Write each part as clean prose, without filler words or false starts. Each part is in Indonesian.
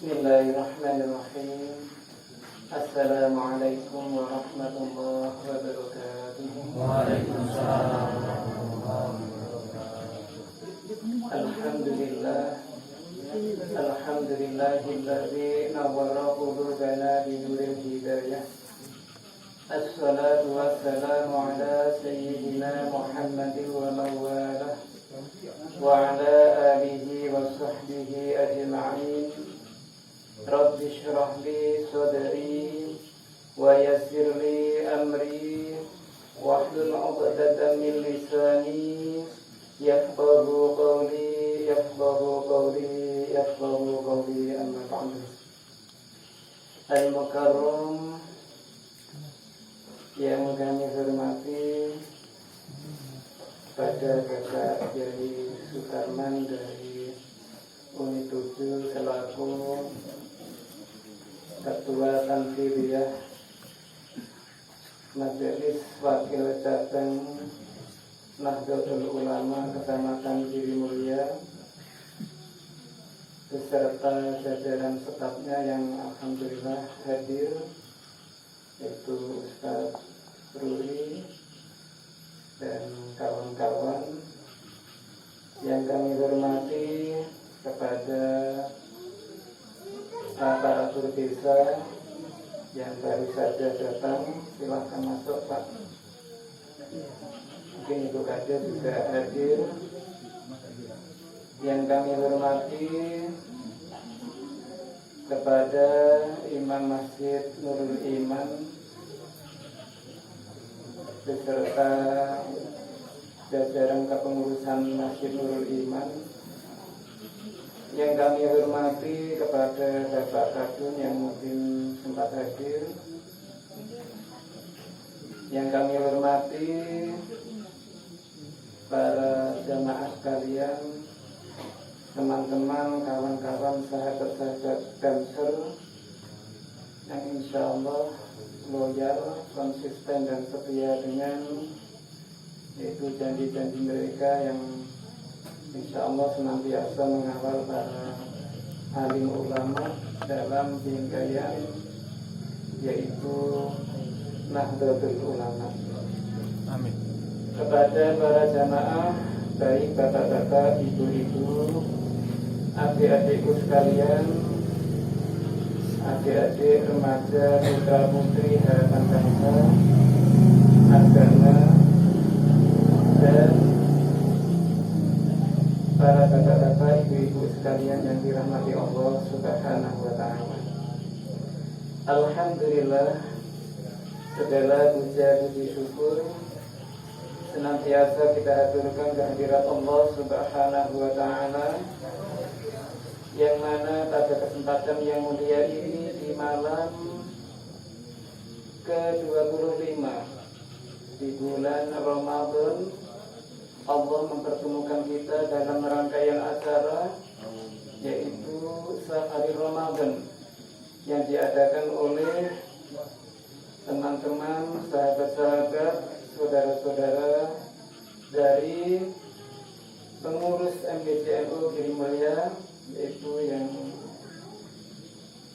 Bismillahirrahmanirrahim. Assalamualaikum warahmatullahi wabarakatuh. Waalaikumsalam warahmatullahi wabarakatuh. Alhamdulillah. Alhamdulillahilladzi nawwara qulubana binuril hidayah. Assalatu wassalamu ala sayyidina Muhammadin wa mawalah wa ala alihi wa sahbihi ajma'in. Rabbi shrah li sadri wa yassir li amri wahlul 'uqdatam min lisani yafqahu qawli amma ba'du. Al-Mukarram yang kami hormati pada Bapak Kiai Sukarman dari Unit 7 selaku Ketua Tanfidiyah Majelis Wakil Cabang Nahdlatul Ulama Kecamatan Girimulya beserta jajaran stafnya yang alhamdulillah hadir, yaitu Ustaz Ruli dan kawan-kawan yang kami hormati, kepada aparatur desa yang baru saja datang, silahkan masuk Pak. Mungkin Ibu Kades juga hadir. Yang kami hormati kepada Imam Masjid Nurul Iman beserta jajaran kepengurusan Masjid Nurul Iman. Yang kami hormati kepada Bapak Kadun yang mungkin sempat hadir. Yang kami hormati para jamaah sekalian, teman-teman, kawan-kawan, sahabat-sahabat Damser yang insya Allah loyal, konsisten dan setia dengan yaitu janji-janji mereka yang insya Allah senantiasa mengawal para alim ulama dalam bingkaian yaitu Nahdlatul Ulama. Amin. Kepada para jamaah, baik bapak-bapak, ibu-ibu, adik-adikku sekalian, adik-adik remaja, putra-putri harapan bangsa, agama, dan para bapak-bapak, ibu-ibu sekalian yang dirahmati Allah Subhanahu wa ta'ala. Alhamdulillah, segala puja-puji syukur senantiasa kita aturkan kehadirat Allah Subhanahu wa ta'ala, yang mana pada kesempatan yang mulia ini di malam ke-25 di bulan Ramadan, Allah mempertemukan kita dalam rangkaian acara yaitu Safari Ramadan yang diadakan oleh teman-teman, sahabat-sahabat, saudara-saudara dari pengurus MGCNU Girimulya, yaitu yang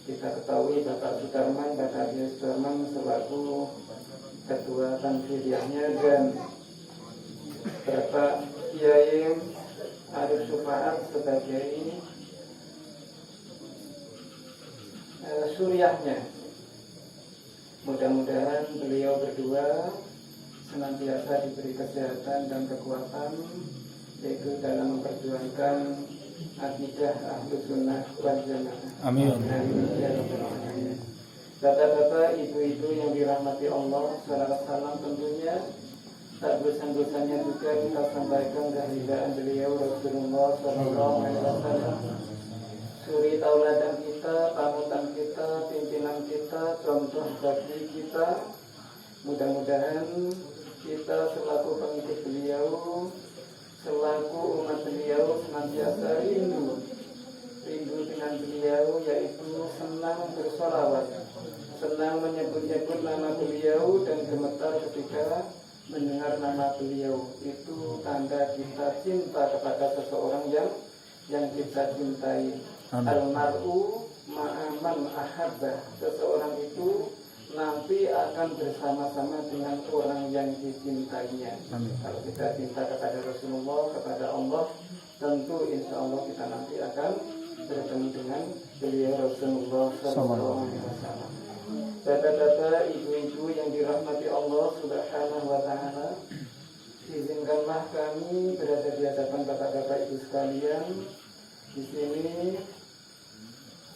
kita ketahui Bapak Sukarman, Bapak Kiai Sukarman selaku Ketua Tanfidiyahnya, dan Bapak Kiai Arif Sufaat sebagai suriahnya. Mudah-mudahan beliau berdua senantiasa diberi kesehatan dan kekuatan, yaitu dalam memperjuangkan akidah Ahlus Sunnah wal Jamaah. Amin. Bapak-bapak, ibu-ibu yang dirahmati Allah, salawat salam tentunya tak bosan-bosannya juga kita sampaikan kehadiran beliau Rasulullah SAW, suri tauladan kita, panutan kita, pimpinan kita, contoh bagi kita. Mudah-mudahan kita selaku pengikut beliau, selaku umat beliau senantiasa rindu dengan beliau, yaitu senang bersolawat, senang menyebut-nyebut nama beliau, dan gemetar ketika mendengar nama beliau. Itu tanda kita cinta kepada seseorang yang kita cintai. Almar'u ma'aman ahabba, seseorang itu nanti akan bersama-sama dengan orang yang dicintainya. Amin. Kalau kita cinta kepada Rasulullah, kepada Allah, tentu insya Allah kita nanti akan bertemu dengan beliau Rasulullah Sallallahu Alaihi Wasallam. Bapak-bapak, ibu-ibu yang dirahmati Allah Subhanahu Wa Taala, izinkanlah kami berada di hadapan bapak-bapak ibu sekalian. Di sini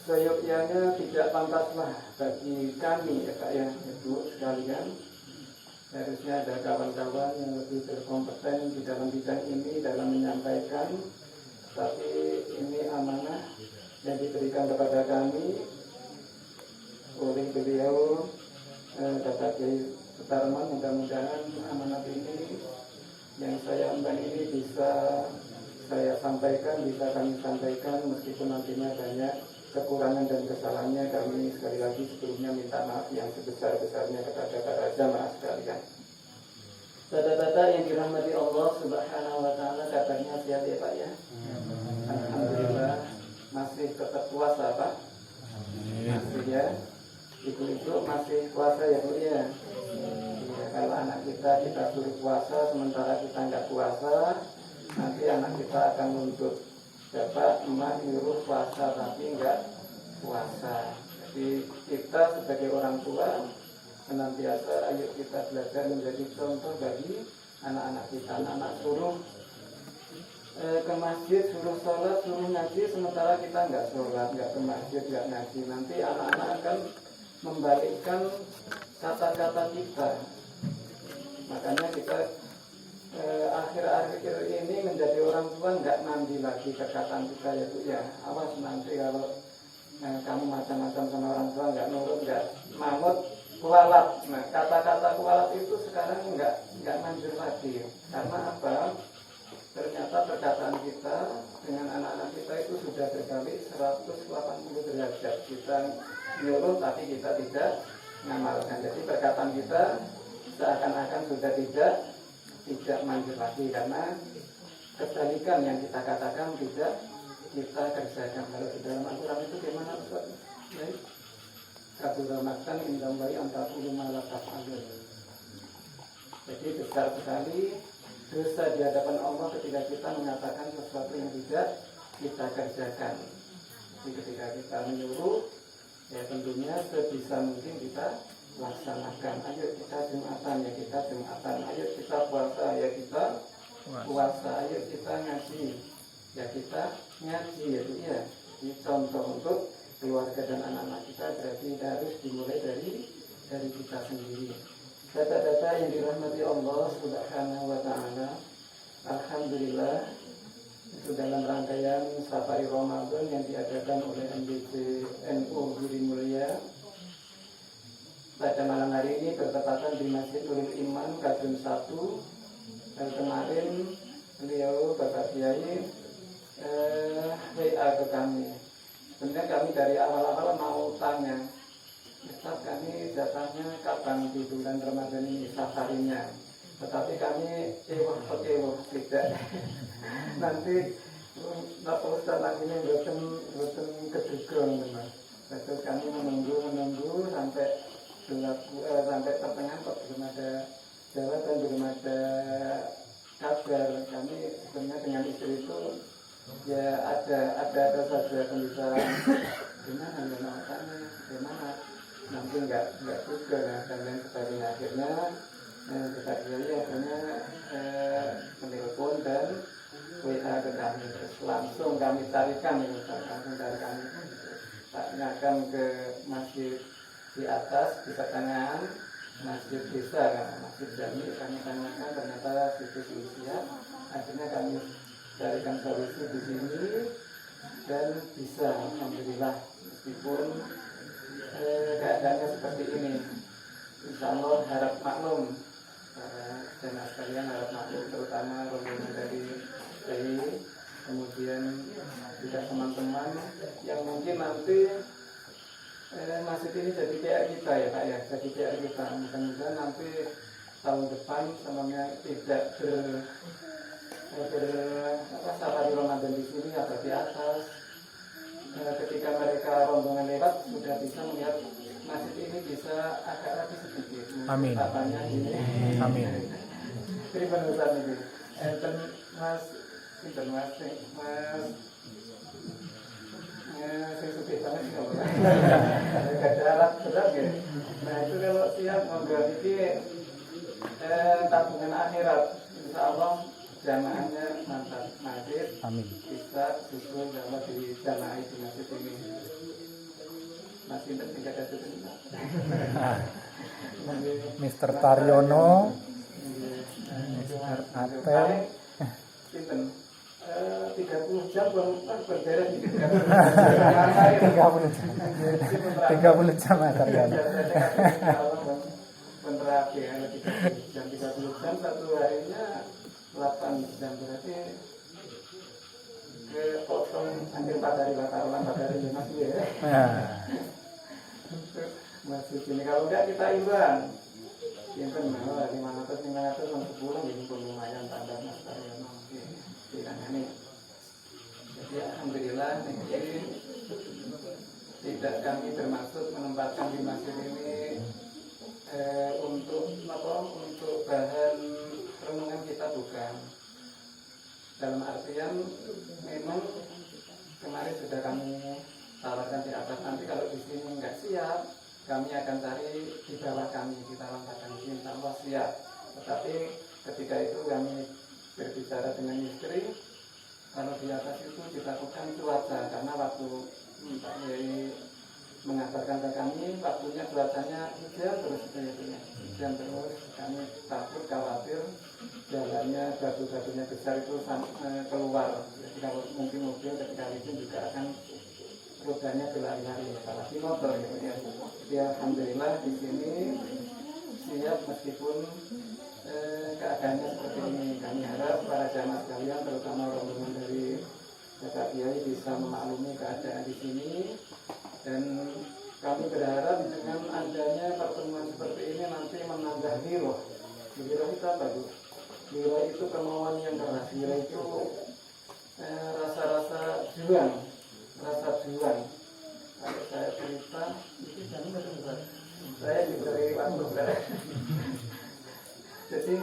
seyogyanya tidak pantaslah bagi kami ya Pak ya, ibu sekalian. Harusnya ada kawan-kawan yang lebih berkompeten di dalam bidang ini dalam menyampaikan. Tapi ini amanah yang diberikan kepada kami oleh beliau Bapak Kiai Sutarman. Mudah-mudahan amanat ini yang saya emban ini bisa saya sampaikan, bisa kami sampaikan, meskipun nantinya banyak kekurangan dan kesalahannya. Kami sekali lagi sebelumnya minta maaf yang sebesar-besarnya kepada para jamaah sekalian. Bapak-bapak yang dirahmati Allah Subhanahu Wa Taala, kabarnya sehat ya Pak ya? Alhamdulillah. Masih tetap puasa Pak? Masih ya. Ibu-ibu masih puasa ya Bu ya? Ya, kalau anak kita suruh puasa sementara kita nggak puasa, nanti anak kita akan menuntut Bapak, emak nyuruh puasa tapi nggak puasa. Jadi kita sebagai orang tua senantiasa ayo kita belajar menjadi contoh bagi anak-anak kita. Anak-anak suruh ke masjid, suruh sholat, suruh ngaji, sementara kita nggak sholat, nggak ke masjid, nggak ngaji. Nanti anak-anak akan membalikkan kata-kata kita. Makanya kita akhir-akhir ini menjadi orang tua nggak mandi lagi perkataan kita ya Bu ya. Awas nanti kalau kamu macam-macam sama orang tua, nggak nurut, nggak manut, kualat. Nah, kata-kata kualat itu sekarang nggak manjur lagi. Karena apa? Ternyata perkataan kita dengan anak-anak kita itu sudah berbalik 180 derajat. Kita nyuruh tapi kita tidak ngamalkan. Jadi perkataan kita seakan-akan sudah tidak manjur lagi, karena kebalikan yang kita katakan tidak kita kerjakan. Kalau di dalam Al-Quran itu gimana Ustaz? Baik. Kaburamaktan indambai antaku malakat alur. Jadi besar sekali dosa di hadapan Allah ketika kita mengatakan sesuatu yang tidak kita kerjakan. Jadi ketika kita menyuruh, ya tentunya sebisa mungkin kita laksanakan. Ayo kita jumatan, ya kita jumatan. Ayo kita puasa, ya kita puasa. Ayo kita ngaji, ya kita ngaji. Ya, ini contoh untuk keluarga dan anak-anak kita. Berarti harus dimulai dari kita sendiri. Data-data yang dirahmati Allah Subhanahu Wa Taala, alhamdulillah dalam rangkaian Safari Ramadan yang diadakan oleh MBC NU Budi Mulia pada malam hari ini bertepatan di Masjid Nurul Iman Kadun 1. Dan kemarin beliau Bapak Kiai WA ke kami. Sebenarnya kami dari awal-awal mau tanya, Ustaz, kami datangnya kapan di bulan Ramadan ini safarinya? Tetapi kami kecewa tidak. Nanti Bapak Ustaz nantinya betul kedugaan teman. Terus kami menunggu sampai sampai pertengahan kok belum ada jawaban, belum ada kabar. Kami sebenarnya dengan istri itu ya ada saja pembicaraan gimana ya mau tanya gimana, nanti nggak juga dan lain sebagainya. Akhirnya kita akhirnya menelpon dan WA ke kami, terus langsung kami carikan langsung dari kami tanyakan ke masjid di atas, di pertengahan masjid desa, masjid Jami. Kami tanyakan, ternyata situs siap. Akhirnya kami carikan solusi di sini dan bisa, alhamdulillah, meskipun keadaannya seperti ini. Insya Allah harap maklum para jemaah sekalian, harap maklum, terutama rombongan dari kemudian juga teman-teman yang mungkin nanti masjid ini jadi PR kita ya Pak ya, jadi PR kita. Mudah-mudahan nanti tahun depan semuanya tidak safari Ramadan di sini atau di atas. Ketika mereka rombongan Amin. Katanya ini. Amin. Ini penulisan ini. Enten Mas, Sinten Mas, Mas. Saya suka banget sih kalau gak ada alat berat ya. Nah itu kalau siap ngobrol ini tabungan akhirat, insya Allah jamaahnya mantap masjid Amin. bisa susul sama di jamaah di masjid ini. Masih tidak ada itu. Mr. Taryono, Mr. Atel. Sinten 30 jam baru berberes di 30 jam Mas Taryono. Menterapi ya, 30 jam satu harinya 8 jam berarti ke potong hampir 4 hari lah, taruhlah 4 hari ya Mas ya. Masih sini kalau enggak kita iuran. Sinten mau 500 untuk sebulan jadi lumayan tambah Mas Taryono. Ini. Jadi alhamdulillah ini tidak kami termasuk menempatkan di masjid ini untuk bahan renungan kita bukan. Dalam artian memang kemarin sudah kami tawarkan di atas, nanti kalau di sini nggak siap kami akan cari di bawah kami di dalam badan ini insya Allah siap. Tetapi ketika itu kami berbicara dengan istri, kalau di atas itu ditakutkan cuaca, karena waktu Pak Yai mengabarkan ke kami, waktunya cuacanya hujan terus hujan terus, kami takut khawatir jalannya batu-batunya besar itu keluar. Jadi kalau mungkin mobil ketika licin juga akan rodanya berlari-lari, apalagi motor gitu ya. Jadi alhamdulillah di sini siap meskipun keadaannya seperti ini. Kami harap para jamaah sekalian, terutama rombongan dari Bapak Kiai bisa memaklumi keadaan di sini, dan kami berharap dengan adanya pertemuan seperti ini nanti menambah giroh. Giroh itu apa Bu? Giroh itu kemauan yang keras. Giroh itu rasa-rasa juang, rasa juang. Kalau saya cerita, itu saya diberi waktu saya. Jadi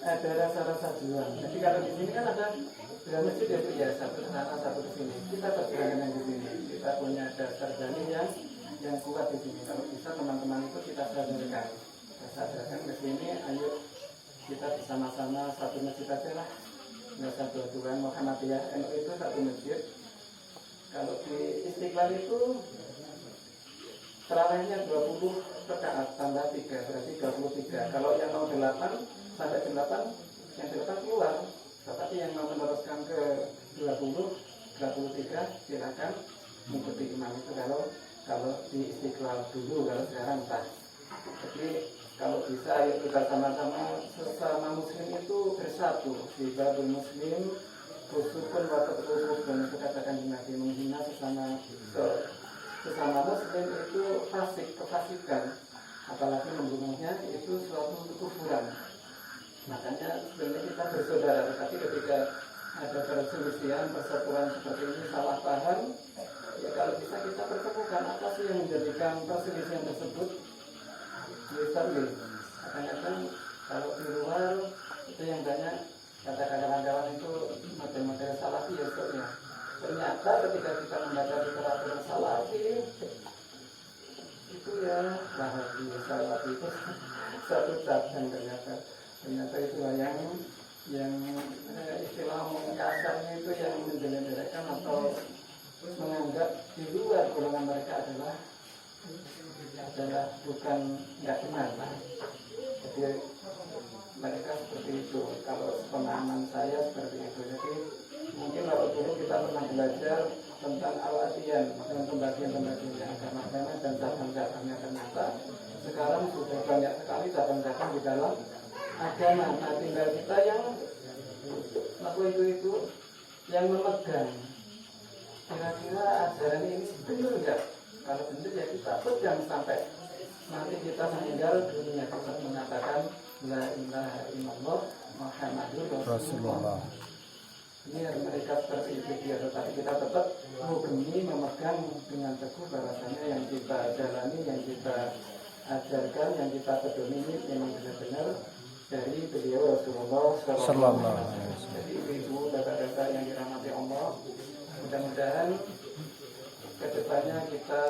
ada rasa-rasa juang. Jadi kalau di sini kan ada dua masjid ya, satu ke sana, satu ke sini. Kita berjuangan di sini. Kita punya dasar dalil yang kuat di sini. Kalau bisa teman-teman itu kita sadarkan. Kita sadarkan ke sini. Ayo kita bersama-sama satu masjid aja lah. Nggak usah dua-duaan. Muhammadiyah NU itu satu masjid. Kalau di Istiqlal itu terawihnya 20 rakaat tambah 3 berarti 23. Kalau yang mau 8 sampai 8 yang 8 keluar. Tetapi yang mau meneruskan ke 20 23 silakan mengikuti imam itu kalau di Istiqlal dulu, kalau sekarang entah. Jadi kalau bisa ayo kita sama-sama sesama muslim itu bersatu di babul muslim khususkan waktu khususkan itu katakan di Nabi menghina sesama muslim itu fasik, kefasikan, apalagi membunuhnya itu suatu kekufuran. Makanya sebenarnya kita bersaudara, tetapi ketika ada perselisihan, perseteruan seperti ini, salah paham, ya kalau bisa kita pertemukan apa sih yang menjadikan perselisihan tersebut. Misalnya, kadang-kadang kalau di luar itu yang banyak kata-kata kawan-kawan itu model-model salafi ya soalnya. Ternyata ketika kita membaca literatur salafi itu ya wahabi, salafi itu satu cabang ternyata itu yang istilah kasarnya itu yang menjelek-jelekkan atau menganggap di luar golongan mereka adalah bukan nggak benar lah. Jadi mereka seperti itu. Kalau pemahaman saya seperti itu. Jadi mungkin kalau dulu kita pernah belajar tentang al-adiyan dan pembagian-pembagian agama-agama dan cabang-cabangnya, ternyata sekarang sudah banyak sekali cabang-cabang di dalam agama. Nah tinggal kita yang itu yang memegang. Kira-kira ajaran ini benar enggak? Kalau benar ya kita pegang sampai nanti kita meninggal dunia, kita mengatakan la ilaha illallah Muhammadur Rasulullah. Ini mereka seperti itu dia, tetapi kita tetap murni memegang dengan teguh bahwasanya yang kita jalani, yang kita ajarkan, yang kita peduli ini memang benar-benar dari beliau Rasulullah Sallallahu alaihi wasallam. Jadi ibu, bapak-bapak yang dirahmati Allah, mudah-mudahan kedepannya kita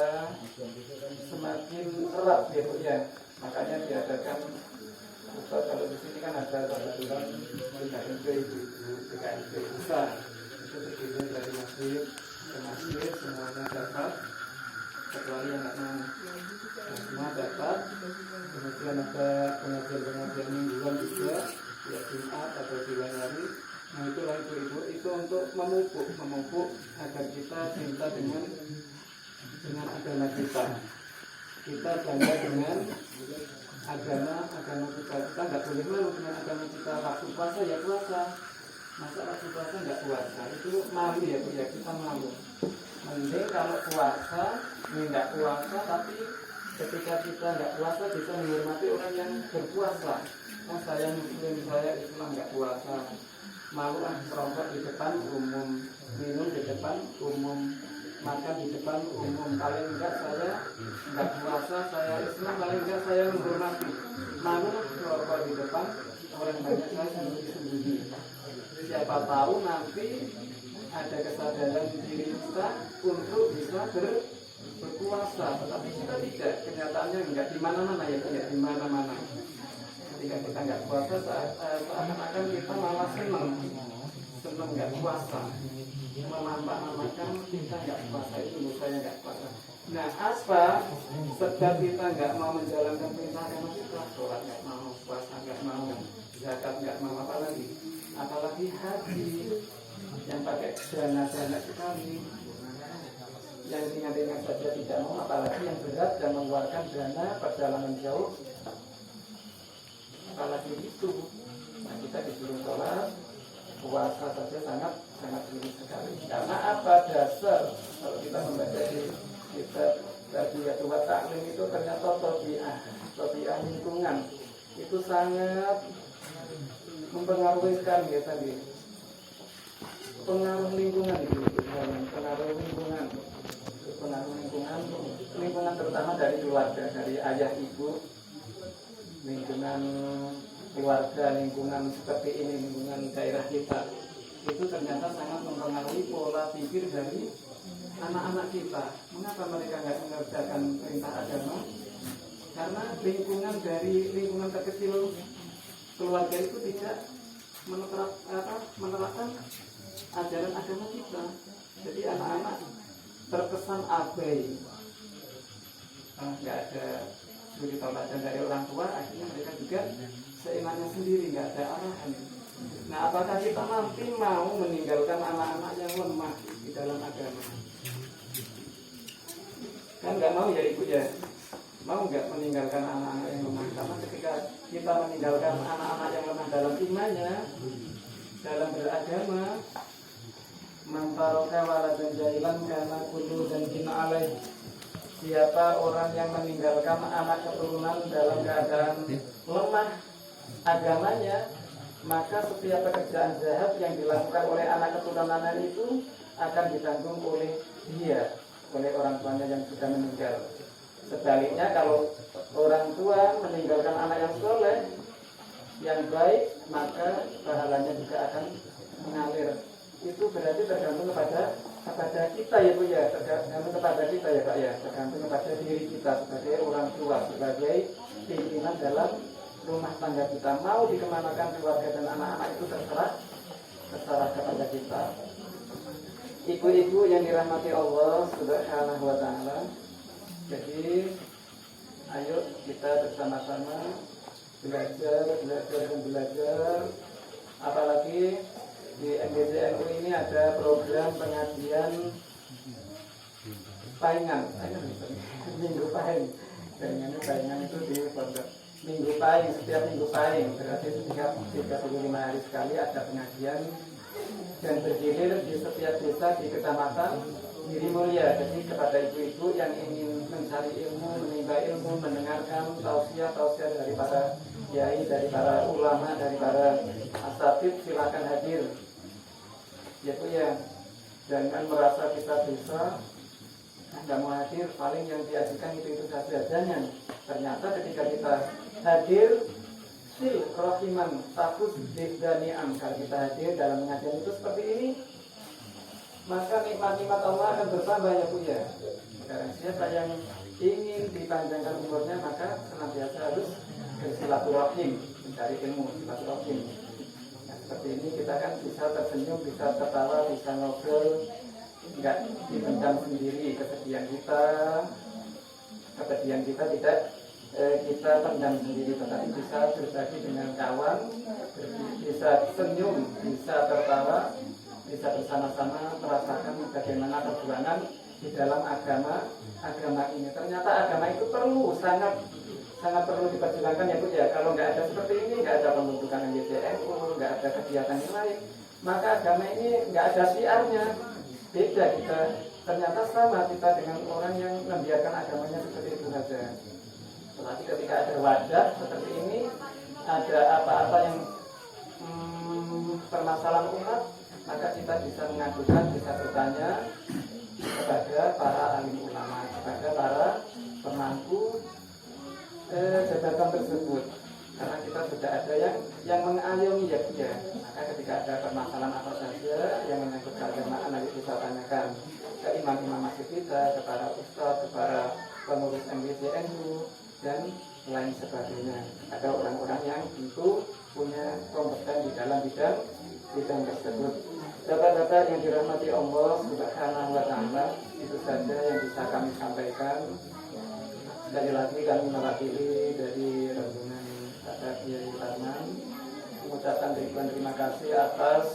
semakin erat ya Bu ya. Makanya diadakan Ustaz, kalau di sini kan ada kebetulan PKIP ibu-ibu, PKIP besar itu terdiri dari masjid ke masjid, semuanya dapat kecuali yang nggak mau. Semua dapat. Kemudian ada pengajian-pengajian mingguan juga ya Jumat atau di lain hari. Nah itulah ibu-ibu, itu untuk memupuk agar kita cinta dengan agama kita. Kita bangga dengan agama kita. Kita nggak boleh malu dengan agama kita. Waktu puasa ya puasa. Masa waktu puasa nggak puasa? Itu malu ya Bu ya, kita malu. Mending kalau puasa, nggak puasa, tapi ketika kita nggak puasa bisa menghormati orang yang berpuasa. Oh saya Muslim, saya Islam nggak puasa. Malu merokok di depan umum, minum di depan umum, makan di depan umum. Paling enggak saya nggak puasa, saya Islam, paling enggak saya menghormati. Malu merokok di depan orang banyak, saya sembunyi-sembunyi. Siapa tahu nanti ada kesadaran diri kita untuk bisa berpuasa, tetapi kita tidak. Kenyataannya enggak di mana-mana ya, di mana-mana. Ketika kita nggak puasa, seakan-akan kita malah senang nggak puasa, menampak-nampakkan kita nggak puasa, itu saya nggak puasa. Nah apa sebab kita nggak mau menjalankan perintah agama kita? Sholat nggak mau, puasa nggak mau, zakat nggak mau, apalagi haji yang pakai dana sekali, yang ringan-ringan saja tidak mau, apalagi yang berat dan mengeluarkan dana perjalanan jauh. Apalagi itu, nah kita disuruh sholat, puasa saja sangat sulit sekali. Karena apa dasar kalau kita membaca di kitab Tarbiyah wa Ta'lim itu ternyata tabiah lingkungan itu sangat mempengaruhi sekali ya tadi. Pengaruh lingkungan itu, lingkungan terutama dari keluarga, dari ayah ibu. Lingkungan keluarga, lingkungan seperti ini, lingkungan daerah kita itu ternyata sangat mempengaruhi pola pikir dari anak-anak kita. Mengapa mereka nggak mengerjakan perintah agama? Karena lingkungan terkecil keluarga itu tidak menerapkan ajaran agama kita. Jadi anak-anak terkesan abai, nggak ada suri tauladan dari orang tua, akhirnya mereka juga seenaknya sendiri, nggak ada arahan. Nah, apakah kita nanti mau meninggalkan anak-anak yang lemah di dalam agama? Kan nggak mau ya ibu ya, mau nggak meninggalkan anak-anak yang lemah? Karena ketika kita meninggalkan anak-anak yang lemah dalam imannya, dalam beragama, mantaroka waladan jahilan karena kudu dan kina alaih. Siapa orang yang meninggalkan anak keturunan dalam keadaan lemah agamanya, maka setiap pekerjaan jahat yang dilakukan oleh anak keturunan itu akan ditanggung oleh dia, oleh orang tuanya yang sudah meninggal. Sebaliknya kalau orang tua meninggalkan anak yang soleh, yang baik, maka pahalanya juga akan mengalir. Itu berarti tergantung kepada kita ya Bu ya, tergantung kepada kita ya Pak ya, tergantung kepada diri kita sebagai orang tua, sebagai pimpinan dalam rumah tangga kita. Mau dikemanakan keluarga dan anak-anak itu terserah kepada kita. Ibu-ibu yang dirahmati Allah Subhanahu wa Ta'ala, jadi ayo kita bersama-sama belajar, apalagi di MGCNU ini ada program pengajian paingan minggu paing. Paingan itu di pondok minggu paing, setiap minggu paing berarti 35 hari sekali ada pengajian dan bergilir di setiap desa di kecamatan Giri Mulia. Jadi kepada ibu-ibu yang ingin mencari ilmu, menimba ilmu, mendengarkan tausiah dari para kiai, dari para ulama, dari para asatidz, silakan hadir. Ya Bu ya, jangan merasa kita bisa nggak mau hadir, paling yang diajukan itu saja. Jangan, ternyata ketika kita hadir, sil rohiman takut dani'am, kalau kita hadir dalam pengajian itu seperti ini, maka nikmat-nikmat Allah akan bertambah ya Bu ya. Sekarang siapa yang ingin dipanjangkan umurnya, maka senantiasa harus bersilaturahim, mencari ilmu silaturahim. Nah, seperti ini kita kan bisa tersenyum, bisa tertawa, bisa ngobrol, nggak dipendam sendiri kesedihan kita tidak kita pendam sendiri, tetapi bisa berbagi dengan kawan, bisa senyum, bisa tertawa, bisa bersama-sama merasakan bagaimana perjuangan di dalam agama ini. Ternyata agama itu perlu, sangat perlu diperjuangkan ya Bu ya. Kalau nggak ada seperti ini, nggak ada pembentukan MJCNU, nggak ada kegiatan yang lain, maka agama ini nggak ada siarnya. Beda kita, ternyata sama kita dengan orang yang membiarkan agamanya seperti itu saja. Tetapi ketika ada wadah seperti ini, ada apa-apa yang permasalahan umat, maka kita bisa mengajukan, bisa bertanya kepada para alim ulama, kepada para pemangku jabatan tersebut, karena kita sudah ada yang mengayomi ya Bu ya. Maka ketika ada permasalahan apa saja yang menyangkut keagamaan, nanti kita tanyakan ke imam-imam masjid kita, ke para ustadz, ke para pengurus MBCNU dan lain sebagainya. Ada orang-orang yang tentu punya kompeten di dalam bidang tersebut. Bapak-bapak yang dirahmati Allah Subhanahu wa Ta'ala, itu saja yang bisa kami sampaikan. Sekali lagi kami mewakili dari rombongan Bapak Kiai Tarman mengucapkan ribuan terima kasih atas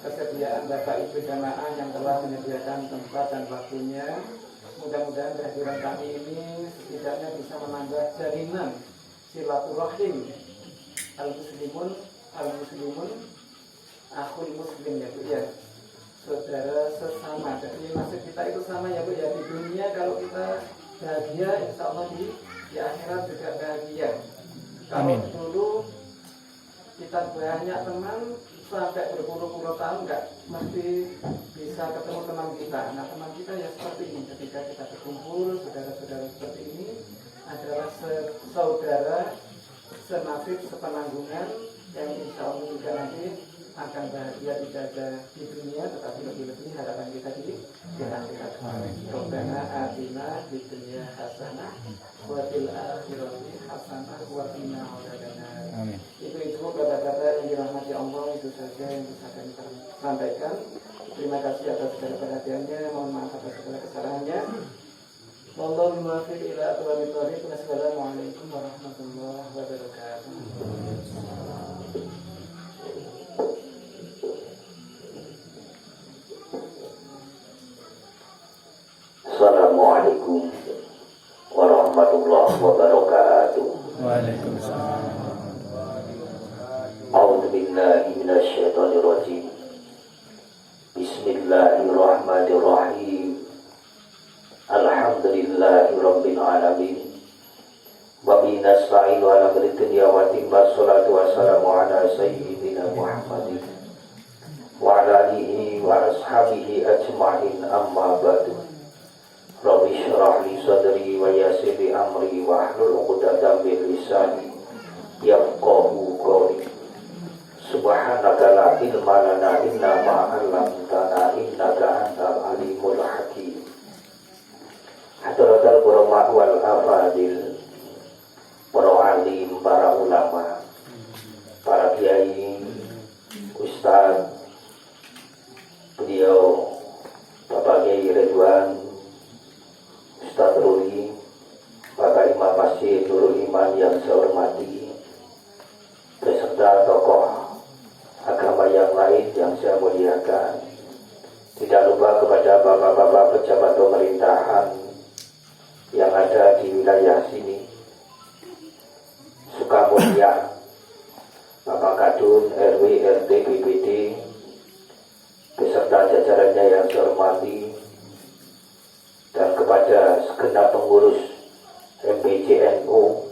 kesediaan Bapak Ibu jamaah yang telah menyediakan tempat dan waktunya. Mudah-mudahan kehadiran kami ini setidaknya bisa menambah jaringan silaturahim al-muslimun akhul muslim ya Bu ya, saudara sesama. Jadi maksud kita itu sama ya Bu ya. Di dunia kalau kita bahagia, insya Allah di akhirat juga bahagia. Kalau dulu kita banyak teman sampai berpuluh-puluh tahun nggak mesti bisa ketemu teman kita. Nah, teman kita ya seperti ini, ketika kita berkumpul, saudara-saudara seperti ini adalah saudara senasib, sepenanggungan yang insya Allah juga nanti akan bahagia tidak ada di dunia, tetapi lebih-lebih harapan kita di akhirat. Rabbana atina fid dunya hasanah wa fil akhirati hasanah wa qina adzabannar. Itu kata-kata yang dirahmati Allah, itu saja yang bisa kami sampaikan. Terima kasih atas segala perhatiannya, mohon maaf atas segala kesalahannya. Wallahu muwaffiq ila aqwamit thoriq. Wassalamualaikum warahmatullahi wabarakatuh. Assalamualaikum warahmatullahi wabarakatuh. Waalaikumsalam. A'udzu billahi minasyaitonir rajim. Bismillahirrahmanirrahim. Alhamdulillahirabbil alamin. Wa bihi nasta'inu ala amri dunya wa din, wassalatu wassalamu ala sayyidina Muhammadin wa ala alihi wa ashabihi ajma'in, amma ba'du. Rabbi shrah li sadri wa yassir li amri wa hlul 'uqdatam min lisani yafqahu qawli. Subhanaka la ilma lana illa ma 'allamtana innaka antal alimul hakim. Hadratul ulama wal afadil, para alim, para ulama, para kiai, ustaz, beliau Bapak Kiai Ridwan, Ustaz Ruli, Bapak Imam Masjid Nurul Iman yang saya hormati, beserta tokoh agama yang lain yang saya muliakan. Tidak lupa kepada bapak-bapak pejabat pemerintahan yang ada di wilayah sini, Sukamulia, Bapak Kadun, RW, RT, BPD, beserta jajarannya yang saya hormati, dan kepada segenap pengurus MBCNU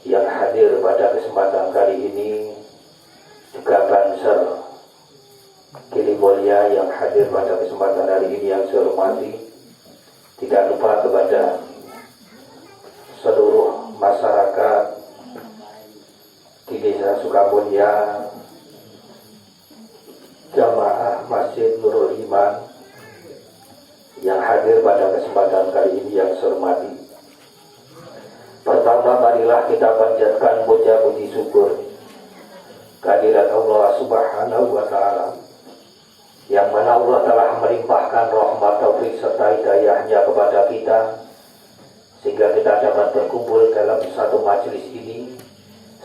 yang hadir pada kesempatan kali ini, juga Banser Kili Mulia yang hadir pada kesempatan hari ini yang saya hormati, Tidak lupa kepada seluruh masyarakat di Desa Sukamulya, jamaah Masjid Nurul Iman yang hadir pada kesempatan kali ini yang saya hormati. Pertama, marilah kita panjatkan puja puji syukur kehadirat Allah Subhanahu wa Ta'ala, yang mana Allah telah melimpahkan rahmat, taufik serta hidayahnya kepada kita sehingga kita dapat berkumpul dalam satu majelis ini.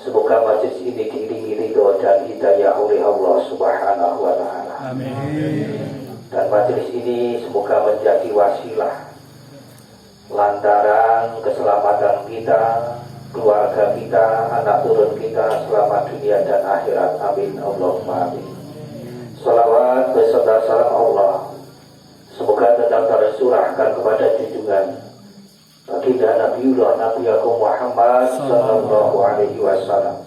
Semoga majelis ini diiringi ridho dan hidayah oleh Allah Subhanahu wa Ta'ala. Amin. Dan majelis ini semoga menjadi wasilah lantaran keselamatan kita, keluarga kita, anak turun kita selamat dunia dan akhirat. Amin Allahumma amin. Salawat beserta salam Allah semoga tetap tercurahkan kepada junjungan baginda Nabiullah Nabi Agung Muhammad sallallahu alaihi wasallam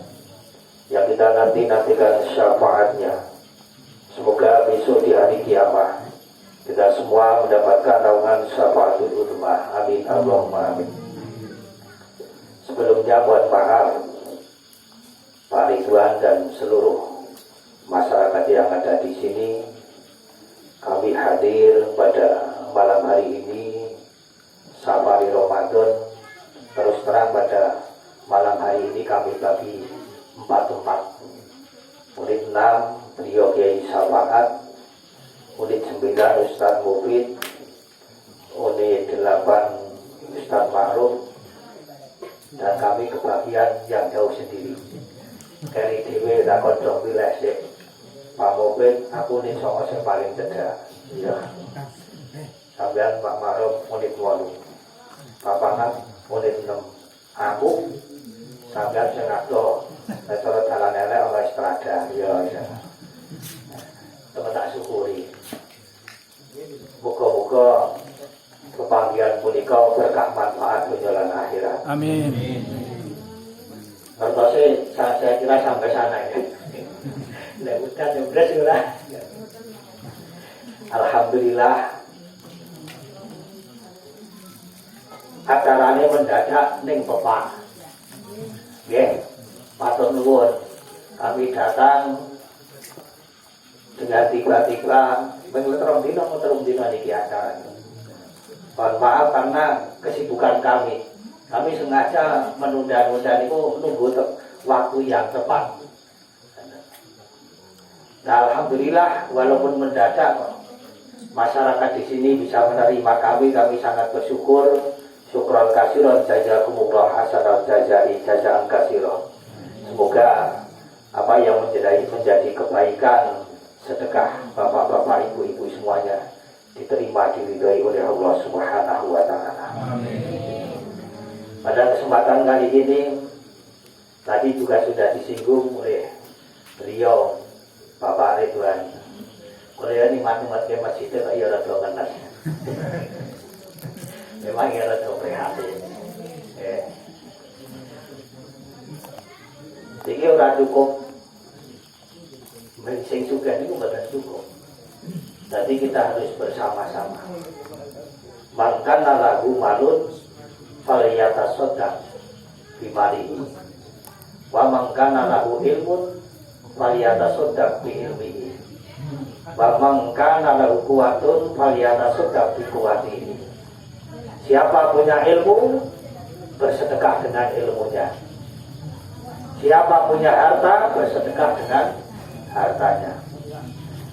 yang kita nantikan syafaatnya. Semoga besok di hari kiamat kita semua mendapatkan naungan syafaatul uzma. Amin Allahumma amin. Sebelumnya mohon maaf Pak Ridwan dan seluruh masyarakat yang ada di sini. Kami hadir pada malam hari ini safari Ramadan. Terus terang pada malam hari ini kami bagi 4 tempat. Unit 6 beliau Kiai Syafaat, unit 9 Ustaz Mufid, unit 8 Ustaz Ma'ruf, dan kami kebagian yang jauh sendiri. Kali dewe tak kondong wilayah sih Pak Mufid, aku nih soal yang paling cedak. Iya. Sambian Pak Ma'ruf unit 8, Pak Pangat unit 6, aku sambian sengato Restoran jalan elek oleh Strada. Ya, ya. Teman tak syukuri. Moga-moga kepanggilan punika berkah manfaat dunia lan akhirat. Amin. Terus saya kira sampai sana ya. Lewatkan yang beres. Alhamdulillah. Acaranya mendadak ning Pepak. Nggih. Matur nuwun, kami datang dengan tiba-tiba mengeterong dino niki acara. Mohon maaf karena kesibukan kami. Kami sengaja menunda-nunda itu nunggu waktu yang tepat. Nah, alhamdulillah walaupun mendadak masyarakat di sini bisa menerima kami sangat bersyukur. Syukran kasiron jazakumullah hasanal jazai jazaan kasiron. Semoga apa yang menjadi kebaikan sedekah bapak-bapak, ibu-ibu semuanya diterima, diridhoi oleh Allah Subhanahu wa Ta'ala. Amin. Pada kesempatan kali ini tadi juga sudah disinggung oleh beliau Bapak Ridwan. Kalau ini mat-mat ke masjid itu ya rada ngenes. Memang ya rada prihatin. Jadi ora cukup sing juga itu bukan cukup. Jadi kita harus bersama-sama. Mangkana lagu malun faliyata sodak bimalihi. Wa mangkana lahu ilmun faliyata sodak bi ilmihi. Wa mangkana lahu kuwatun faliyata sodak bi kuwatihi. Siapa punya ilmu, bersedekah dengan ilmunya. Siapa punya harta, bersedekah dengan hartanya.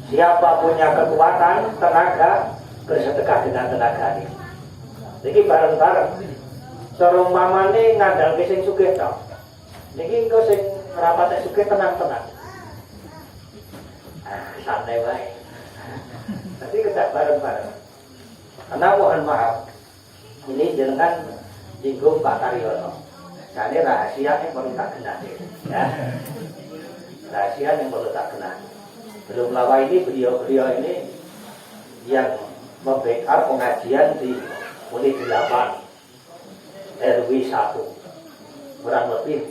Siapa punya kekuatan, tenaga, bersedekah dengan tenaganya. Jadi bareng-bareng. Sorong mamane ngandal ke sing sugih to. Niki engko sing rapate sugih tenang-tenang. Santai wae. Tapi kita bareng-bareng. Karena mohon maaf, ini jenengan jinggung Pak Taryono. Nah, ini rahasia yang perlu tak kenal ya. Rahasia yang perlu tak kenal. Belum lama ini beliau ini yang membackup pengajian di unit 8 RW 1. Kurang lebih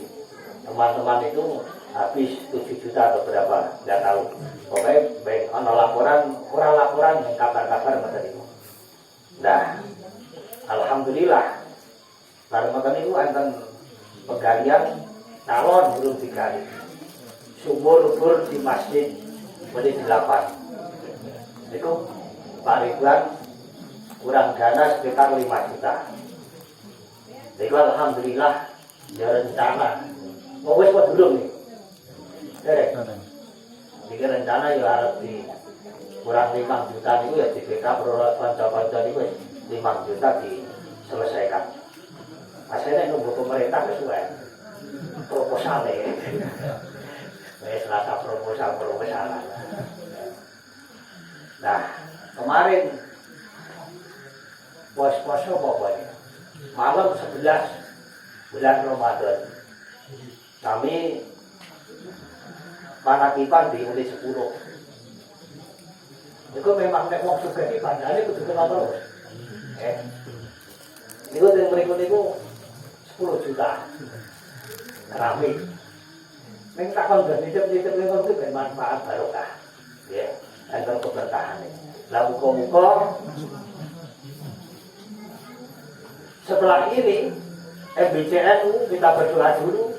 teman-teman itu habis 7 juta atau berapa, nggak tahu. Pokoknya baik ono laporan, kurang laporan, kabar-kabar macam itu. Nah, Alhamdulillah. Bareng ngoten niku enten pegalian calon belum digali. Sumur-sumur di masjid menit 8. Niku Pak Ridwan kurang dana sekitar 5 juta. Niku alhamdulillah ya rencana. Mau wis apa durung nih? Derek. Iki rencana ya arep di kurang 5 juta niku ya di BK peroleh kanca-kanca niku 5 juta diselesaikan. Asalnya nunggu pemerintah sesuai proposalnya. Wes rasa proposal. Nah, kemarin pos-poso pokoknya malam 11 bulan Ramadan kami panakipan di unit 10. Itu memang nek wong sugih iki bandane kudu kenal terus. Niku teng mriku niku 10 juta. Keramik. Ning tak kon nitip-nitip niku kudu bermanfaat barokah. Ya, agar keberkahan. Lah muga-muga setelah ini MBCNU kita berdoa dulu.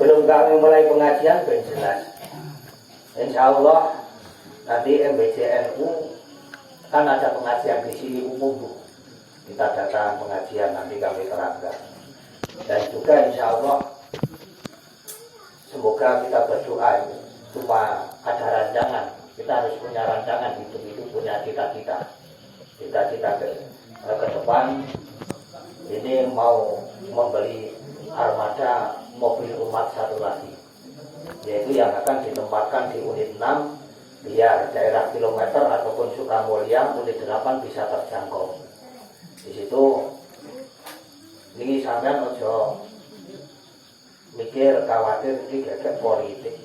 Sebelum kami mulai pengajian ben jelas. Insya Allah nanti MBCNU kan ada pengajian di sini umum Bu. Kita datang pengajian nanti kami terangkan. Dan juga insya Allah semoga kita berdoa cuma ada rancangan. Kita harus punya rancangan hidup itu punya cita-cita. Cita-cita ke depan ini mau membeli armada mobil umat satu lagi, yaitu yang akan ditempatkan di unit 6 biar daerah kilometer ataupun Sukamulya unit 8 bisa terjangkau. Di situ ini sampean ojo mikir khawatir ini gagak politik,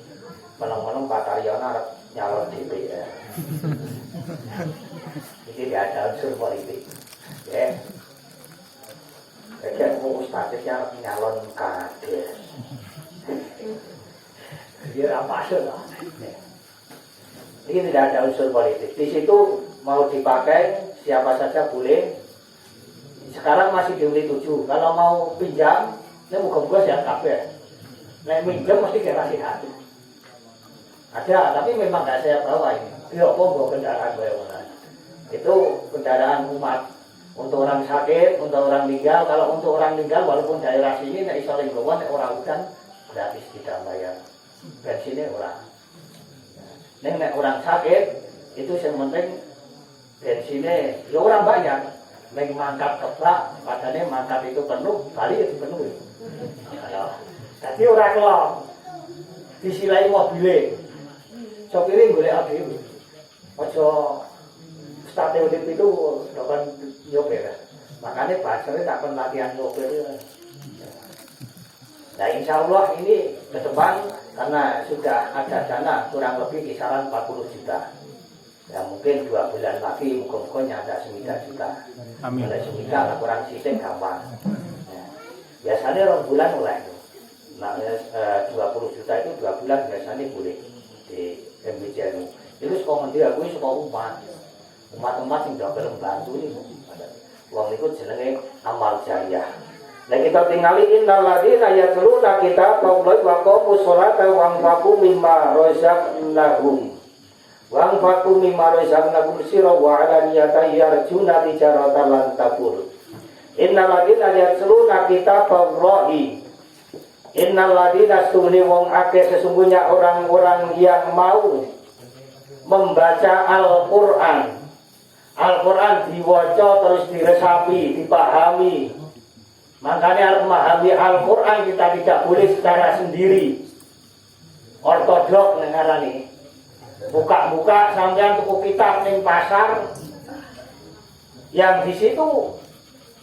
meneng-meneng Pak Taryono nyalon DPR. Ini tidak ada unsur politik, ya. Jadi aku statusnya nyalon kades. Dia apa lah. Ini tidak ada unsur politik. Di situ mau dipakai siapa saja boleh. Sekarang masih di unit 7. Kalau mau pinjam, ini muka-muka siap kabeh. Nah pinjam mesti garasi hati. Ada, tapi memang nggak saya bawa ini. Dia bawa kendaraan bawa. Itu kendaraan umat. Untuk orang sakit, untuk orang meninggal. Kalau untuk orang meninggal, walaupun daerah sini nek iso lingkungan, nek orang hutan gratis tidak bayar. Bensinnya orang. Nek orang sakit itu yang penting bensinnya ya orang banyak. Nek mangkat keplak, padahal mangkat itu penuh, kali itu penuh. Jadi orang kelom disilai mobilnya, sopirnya boleh ambil. Ojo start unit itu bukan nyopir. Makanya bahasanya tak pernah latihan nyopir. Nah insya Allah ini ke depan karena sudah ada dana kurang lebih kisaran 40 juta. Ya mungkin 2 bulan lagi muka-mukanya ada 9 juta. Amin. Ada 9 lah kurang sistem gampang. Ya. Biasanya 2 bulan mulai. Nah 20 juta itu 2 bulan biasanya boleh di MBCNU. Itu sekolah menteri aku sekolah umat yang udah berbantu ini. Uang itu jenenge amal jariah. Nah kita tinggali innal ladzina yatluna kitaballahi wa aqamus sholata wa anfaqu mimma razaqnahum. Wa anfaqu mimma razaqnahum sirran wa 'alaniyatan yarjuna tijaratan lan tabur. Innal ladzina yatluna kitaballahi. Innal ladzina sunni wong akeh sesungguhnya orang-orang yang mau membaca Al-Qur'an. Al-Quran diwaca terus diresapi, dipahami. Makanya harus memahami Al-Quran kita tidak boleh secara sendiri. Ortodok nengarani. Buka-buka sampean tuku kitab ning pasar. Yang di situ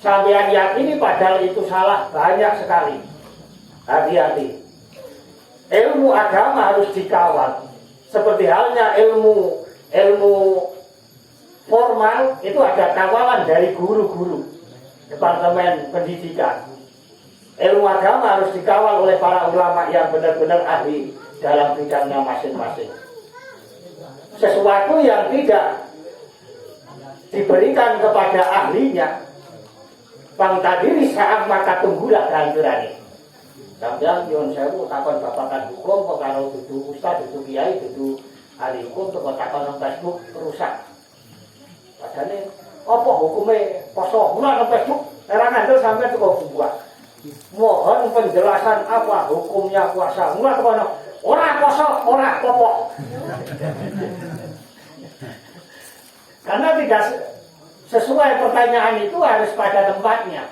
sampean yakini padahal itu salah banyak sekali. Hati-hati. Ilmu agama harus dikawal. Seperti halnya ilmu formal itu ada kawalan dari guru-guru departemen pendidikan. Ilmu agama harus dikawal oleh para ulama yang benar-benar ahli dalam bidangnya masing-masing. Sesuatu yang tidak diberikan kepada ahlinya, pangtadiri saat maka tunggulah kehancurannya. Sampeyan nyuwun sewu takon babagan hukum kok karo dudu ustaz, dudu kiai, dudu ahli hukum kok takon nang Facebook rusak. Padahal apa hukumnya poso? Mula nang Facebook era ngandel sampai teko buah. Mohon penjelasan apa hukumnya puasa. Mula teko ora poso, ora popo. Karena tidak sesuai pertanyaan itu harus pada tempatnya.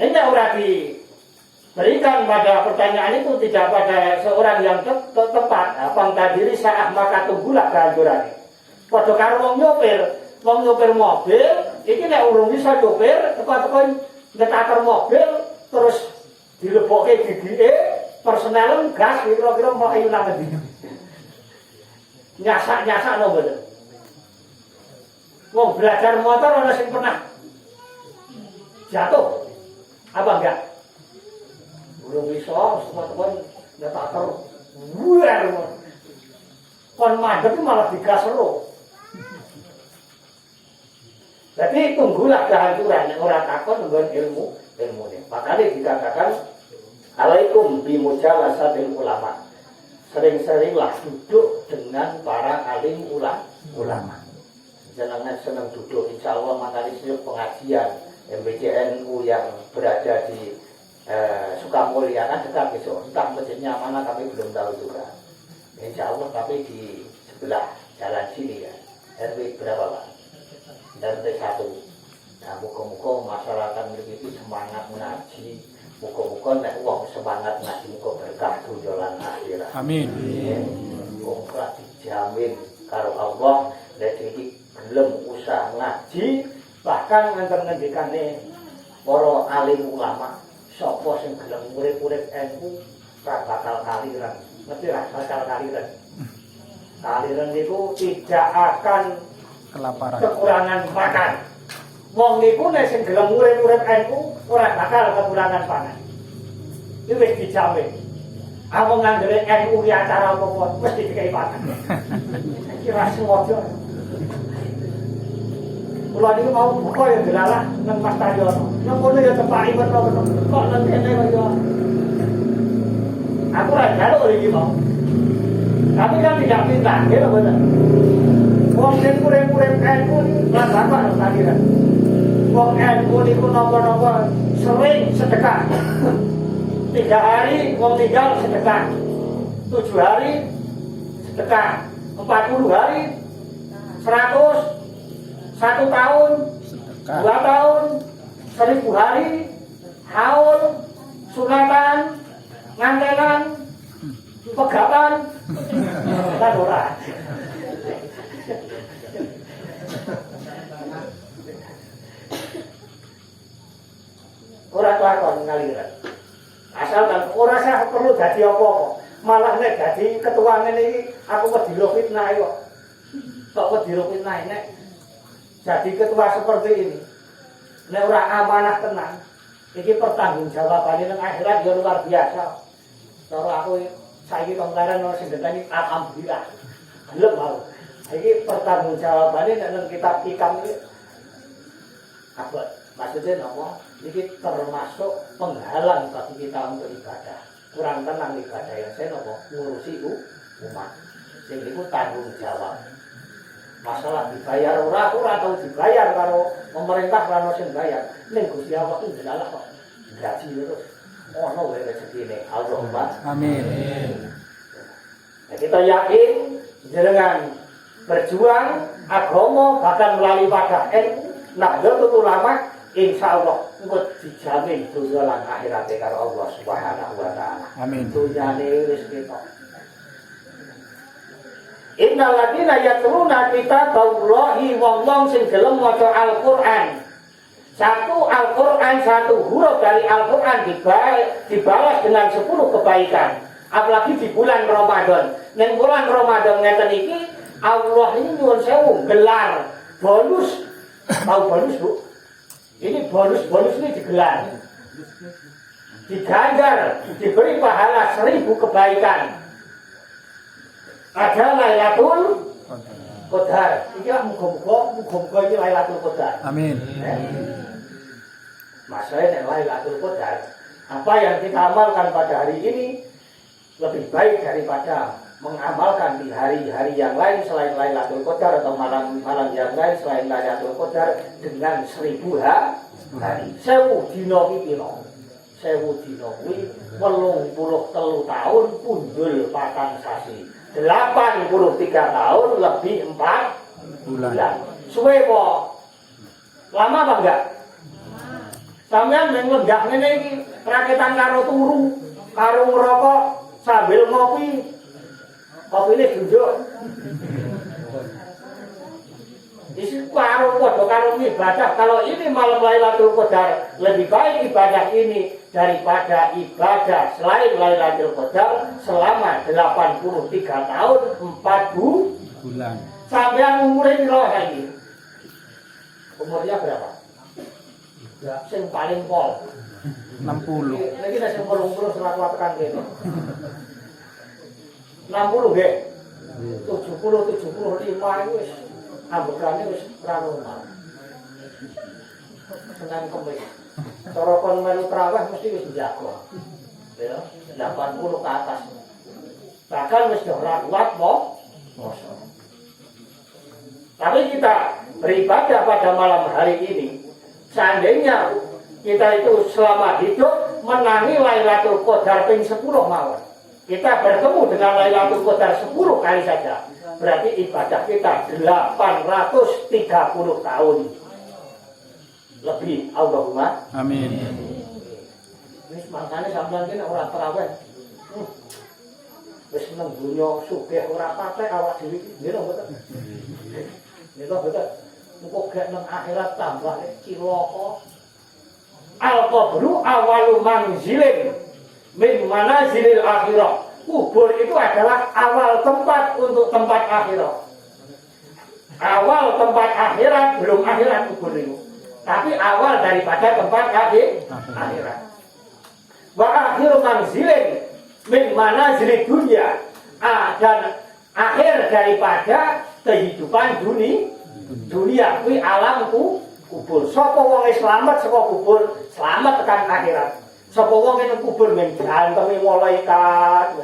Ini ora diberikan pada pertanyaan itu tidak pada seorang yang tepat. Abang tadiri saat maka tunggulah kehancurannya. Padha karo wong nyopir mobil, iki nek urung bisa nyopir, teko-teko ngetaker mobil terus dilebokke gigike, personel gas kira-kira mau ayu nang endi. Nyasak-nyasak no mboten. Wong belajar motor ana sing pernah jatuh. Apa enggak? Urung bisa, teman-teman ngetaker. Wuer. Kon mandek malah digasero. Jadi tunggulah kehancuran, orang takut dengan ilmunya. Makanya dikatakan alaikum bimujalasatil ulama. Sering-seringlah duduk dengan para alim ulama. Jangan senang duduk, insya Allah makanya siap pengajian MBCNU yang berada di Sukamulya kan dekat besok. Entah masjidnya mana kami belum tahu juga. Insya Allah tapi di sebelah jalan sini ya. RW berapa Pak? RW 1. Nah, muka-muka masyarakat memiliki semangat mengaji. Muka-muka nek wong semangat ngaji muka berkah tunjolan akhirat. Amin. Muka dijamin karo Allah nek iki gelem usah ngaji bahkan ngendikan-ngendikane para alim ulama sapa sing gelem urip-urip NU ora bakal kaliran. Ngerti ra bakal kaliran. Kaliran itu tidak akan Kelaparan. kekurangan makan. Wong niku nek sing gelem urip-urip NU ora bakal kekurangan pangan. Iki wis dijamin. Aku nganggere NU ki acara apa-apa mesti dikai pangan. Iki ra sengaja. Kula niku mau buka ya delalah nang Mas Taryono. Nang kono ya tepaki bener-bener. Kok nang kene kaya aku ra jaluk iki mau. Tapi kan tidak minta, gitu betul. Wong sing urip-urip NU lan bapak takira. Wong NU niku napa-napa sering sedekah. 3 hari wong tinggal sedekah. 7 hari sedekah. 40 hari 100 1 tahun 2 tahun 1000 hari haul sunatan ngantenan pegapan kan ora. Ora kelakon ngaliran. Asalkan ora sah perlu dadi apa-apa. Malah nek dadi ketua ngene iki aku wedi lo fitnah kok. Kok wedi lo fitnah nek jadi ketua seperti ini. Nek ora amanah tenan, iki pertanggungjawabannya nang akhirat ya luar biasa. Cara aku saiki kemarin ono sing ngenteni alhamdulillah. Gelem mau. Iki pertanggungjawabannya nek nang kitab Hikam iki apa? Maksudnya apa? Iki termasuk penghalang bagi kita untuk ibadah. Kurang tenang ibadah yang saya nopo ngurusi umat. Sing iku tanggung jawab. Masalah dibayar ora atau dibayar karo pemerintah lan sing bayar. Ning Gusti Allah itu jelas kok. Gaji terus ono wae rezekine. Allahumma Amin. Nah, kita yakin dengan berjuang agama bahkan melalui wadah Nahdlatul Ulama insyaallah engko dijamin dunya lan akhirat karo Allah Subhanahu wa taala. Amin. Dunyane wis ketok. Innal ladina yatluna kitaballahi wong sing gelem maca Al-Qur'an Satu Al-Quran, satu huruf dari Al-Quran dibalas dengan 10 kebaikan. Apalagi di bulan Ramadan. Ning bulan Ramadan ngeten iki Allah ini nyuwun sewu gelar bonus. Tahu bonus, Bu? Ini bonus ini digelar. Diganjar, diberi pahala 1000 kebaikan. Ada Lailatul Qadar. Iki muga-muga iki Lailatul Qadar. Amin. Masalahnya Lailatul Qadar, apa yang kita amalkan pada hari ini lebih baik daripada mengamalkan di hari-hari yang lain selain Lailatul Qadar atau malam-malam yang lain selain Lailatul Qadar dengan 1000 hari. 1000 dina iki pira? 1000 dina kuwi 83 tahun pundhul 4 sasi. 83 tahun lebih 4 bulan. Suwe kok? Lama apa enggak? Sampeyan ning lenggah ngene iki raketan karo turu, karo ngerokok sambil ngopi. Kopine duduk. Isi karo padha karo ibadah. Kalau ini malam Lailatul Qadar, lebih baik ibadah ini daripada ibadah selain Lailatul Qadar selama 83 tahun 4 bulan. Sampeyan umure piro saiki? Umurnya berapa? Ya, sing paling pol 60. Lagi nek sing 80 selaku tekan kene. 60 nggih. 70 75 iku wis ambekane wis ora normal. Senang kemis. Cara kon melu traweh mesti wis jago. Ya, 80 ke atas. Bahkan wis ora kuat poso. Tapi kita beribadah pada malam hari ini, seandainya kita itu selama hidup menangi Lailatul Qadar ping 10 mawon. Kita bertemu dengan Lailatul Qadar 10 kali saja. Berarti ibadah kita 830 tahun lebih. Allahumma Amin. ini makanya sampeyan kene ora tarawih. Wis nang donya sugih ora patek awak dhewe iki. Nggih mboten. Nggih mboten. Engko gek nang akhirat tambah cilaka. Al-qabru awalu manzilin min manazilil akhirah. Kubur itu adalah awal tempat untuk tempat akhirat. Awal tempat akhirat belum akhirat kubur itu. Tapi awal daripada tempat akhirat. Wa akhiru manzilin min manazilid dunya. Dan akhir daripada kehidupan dunia kuwi alam kubur. Sapa wong slamet saka kubur, slamet tekan akhirat. Sapa wong ning kubur men diantemi malaikat,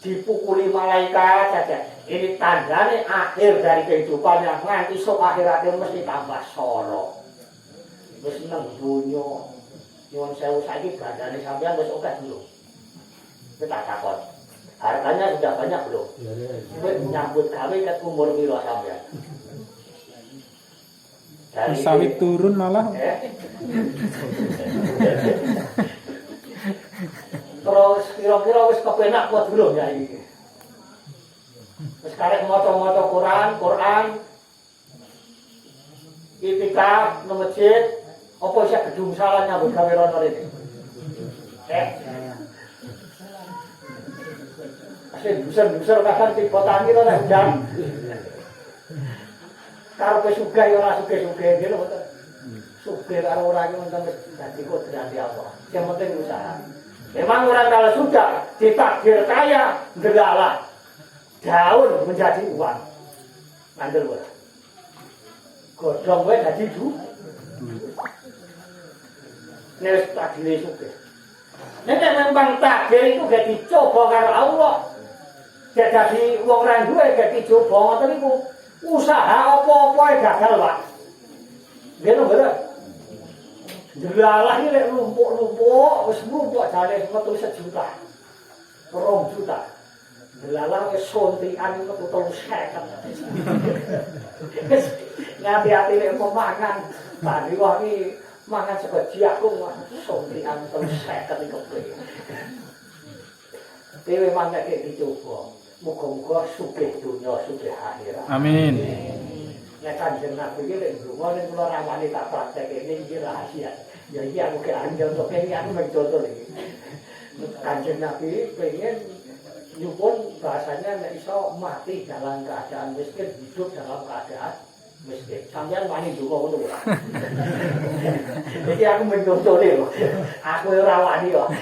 dipukuli malaikat saja. Ini tandane akhir dari kehidupannya, nganti sok akhiratnya mesti tambah soro. Wis nang donya. Nyuwun sewu saiki bandane sampean wis akeh belum? Kita takon. Hartanya sudah banyak belum? Wis nyambut gawe ket umur pira sampean? Sawit turun malah. Terus kira-kira wis kepenak kuat belum ya iki? Wis karek maca-maca Quran, itikaf nang masjid, apa isih gedung salah nyambut gawe rono rene? Asih busur-busur kadang tiba tangi to nek jam. Karepe sugih ora sugih-sugih ngene mboten. Sugih karo ora iki mboten dadi kodrati Allah. Yang penting usaha. Memang orang kalau sudah ditakdir kaya, ndelalah daun menjadi uang. Mandel ora. Godhong wae dadi duit. Nek takdir sugih. Nek memang takdir itu gak dicoba karo Allah. Jadi wong ra duwe gak dicoba ngoten niku. Usaha apa-apa gagal, Pak. Nggih lho, Jelalah ini lumpuk-lumpuk, wis lumpuk jane metu 1 juta. 2 juta. Jelalah wis sontikan metu 350. Ngati-ati nek mangan, tadi wah iki mangan sego jagung sontikan 350 iki kepriye. Dewe mangke dicoba. Muga-muga sugih dunya sugih akhirat. Amin. Nek Kanjeng Nabi iki lek ndonga ning kula rawani tak praktekne iki rahasia. Ya iki aku ke anjel to kene aku mencontoh iki. Kanjeng Nabi pengen nyuwun bahasanya nek iso mati dalam keadaan miskin, hidup dalam keadaan miskin. Sampeyan wani ndonga ngono lho. Iki aku mencontoh lho. Aku ora wani kok.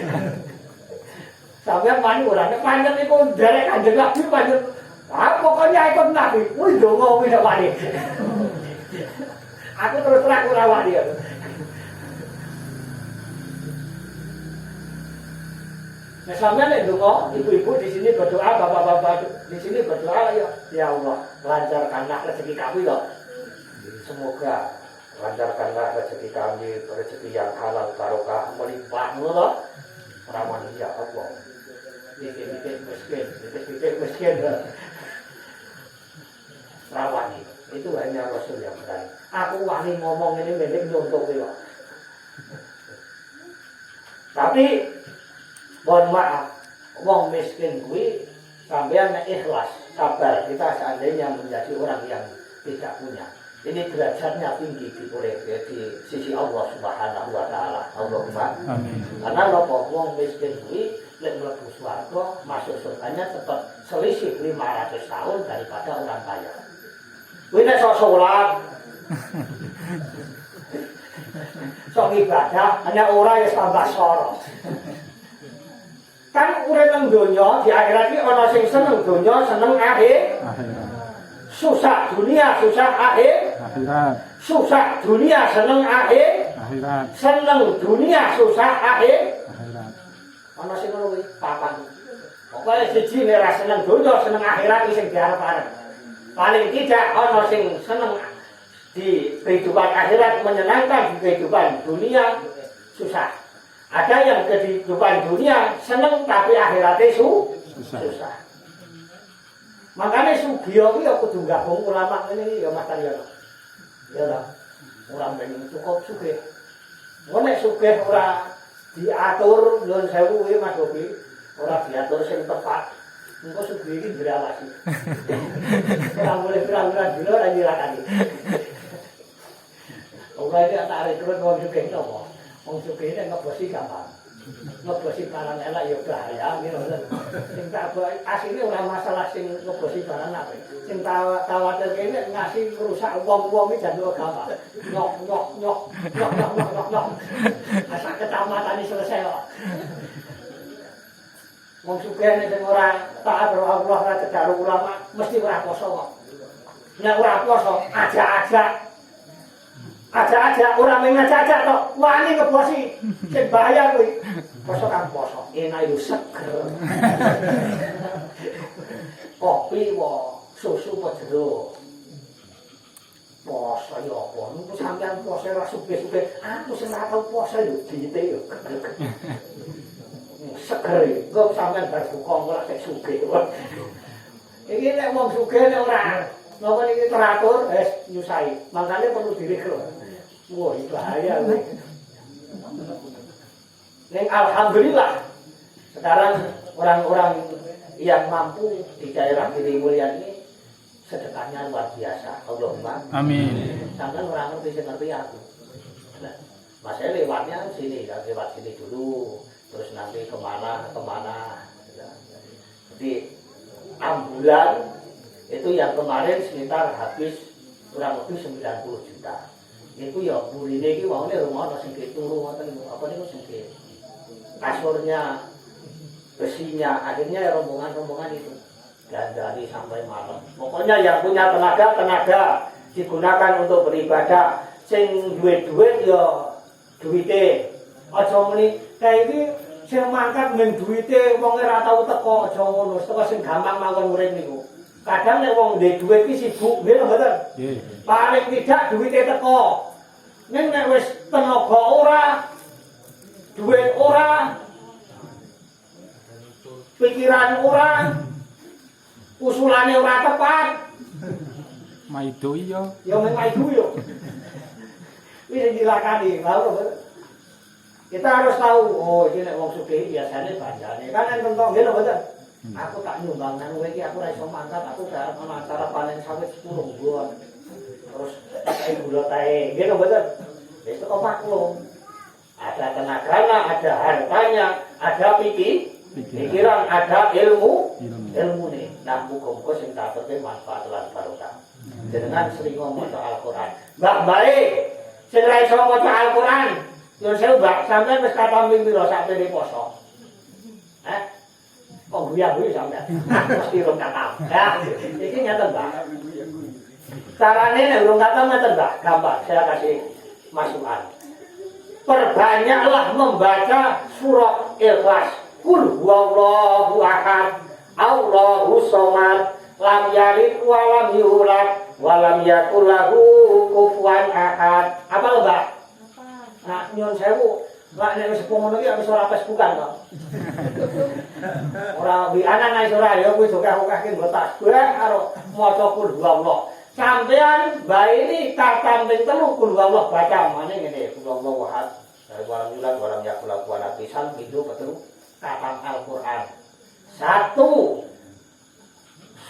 Sampeyan wani ora nek pancen iku derek Kanjeng Nabi pancen pokoknya ikut Nabi, wih dongo wih wani. Aku terus terang ora wani. Nah, sampeyan nek dongo, ibu-ibu di sini berdoa, bapak-bapak di sini berdoa ya Allah, lancarkanlah rezeki kami loh. Semoga lancarkanlah rezeki kami, rezeki yang halal barokah melimpah loh. Rawan ya Allah. Dikit-dikit miskin. Rawani itu hanya Rasul yang berani. Aku wani ngomong ini milik nyontok itu. Tapi mohon maaf, wong miskin kuwi sampean ikhlas, sabar. Kita seandainya menjadi orang yang tidak punya. Ini derajatnya tinggi di sisi Allah Subhanahu wa taala. Allahumma amin. Karena lopo wong miskin kuwi lek mlebu swarga masuk surganya tetap selisih 500 tahun daripada orang kaya. Kuwi nek sok salat. Sok ibadah hanya ora ya tambah sorot. Kan urip nang donya di akhirat iki ana sing seneng donya, seneng akhirat. Susah dunia, susah akhirat. Susah dunia, seneng akhirat. Seneng dunia, susah akhirat. Ana sing ngono kuwi papan. Pokoke siji nek ra seneng donya, seneng akhirat iki sing diarep-arep. Paling tidak ono sing seneng di kehidupan akhirat, menyenangkan di kehidupan dunia susah. Ada yang kehidupan dunia seneng tapi akhiratnya susah. Makanya Sugiyo iki ya kudu gabung ulama ini ya Mas Taryono. Ya lah. Ora ben cukup sugih. Nek sugih ora diatur nyuwun sewu kuwi Mas Bobi, ora diatur sing tepat. Engko sugih iki dirawasi. Ora boleh pirang-pirang dina ora nyirakani. Ora iki tak rekrut wong sugih napa? Wong sugih nek ngebosi gampang. Ngebosi barang elek ya bahaya ngono. Sing tak asine ora masalah sing ngebosi barang apik. Sing tawatir kene ngasih rusak wong-wong iki jane gampang. Nyok. Asal kecamatan iki selesai kok. Wong sugih nek sing ora taat karo Allah ora cedak ulama mesti ora poso kok. Nek ora poso aja ora mengajak tok wani ngebosi sing bahaya kuwi. Poso kan poso, enak yo seger. Kopi wae, susu apa jero. Poso yo apa? Niku sampean poso ora sugih-sugih. Aku sing ora tau poso yo dite yo. Seger kok sampean bar buka kok sik sugih. Iki nek wong sugih nek ora napa niki teratur wis nyusahi. Makane perlu direkrut. Wah, bahaya kuwi. Ning alhamdulillah sekarang orang-orang yang mampu di daerah Giri Mulya ini sedekahnya luar biasa. Allahumma amin. Sampeyan ora ngerti sing ngerti aku. Nah, masih lewatnya sini, lewat sini dulu. Terus nanti kemana. Jadi ambulan itu yang kemarin sekitar habis kurang lebih 90 juta. Itu ya burine iki waune rumah ana sing turu ngoten apa niku sing kasurnya, besinya, akhirnya rombongan-rombongan itu dandani sampai malam. Pokoknya yang punya tenaga digunakan untuk beribadah. Sing duit-duit ya duwite. Aja muni kae iki sing mangkat men duwite wong ora tau teko, aja ngono. Teko sing gampang mawon urip niku. Kadang nek wong ndek duit iki sibuk, nggih lho mboten? Nggih. Paling tidak duwite teko. Ning nek wis tenaga ora, duit ora, pikiran ora, usulane ora tepat. Maido iya. Ya maido yo. Wis dilakani, lho. Kita harus tahu, oh ini nek wong sugih biasane banjane. Kan enten tok nggih lho mboten? Aku tak nyumbang nang kowe iki aku ora iso mangkat, aku garap ana acara panen sawit 10 bulan. terus kayak gula tae, gitu betul. Itu kok maklum. Ada tenaganya, ada hartanya, ada pikiran, ada ilmu nih. Nah, muga-muga sing dapetin manfaat lan barokah. Jenengan sering ngomong soal Al-Qur'an. Mbak baik, sing ra iso maca Al-Qur'an, yo sewu Mbak, sampean wis kapan piro sak pene poso? Kok guyu-guyu sampean? Mesti rong kata. Ya, iki nyata Mbak. Carane nek rong kata ngeten Mbak, gampang saya kasih masukan. Perbanyaklah membaca surah Ikhlas. Qul huwallahu ahad, Allahu somad, lam yalid wa lam yulad wa lam yakul lahu kufuwan ahad. Apa lho, Mbak? Nah, nyuwun sewu, Mbak nek wis ngono iki wis ora Facebookan to. Ora wi anak iso ora ya kuwi dokah-dokahke mbotak. Karo maca qul huwallahu. Sampeyan bae ini tatampe telu qul huwallahu baca mane ngene qul huwallahu ahad. Dari walam yulad walam yakul lahu kufuwan ahad. Pisan video betul katam Al-Qur'an. 1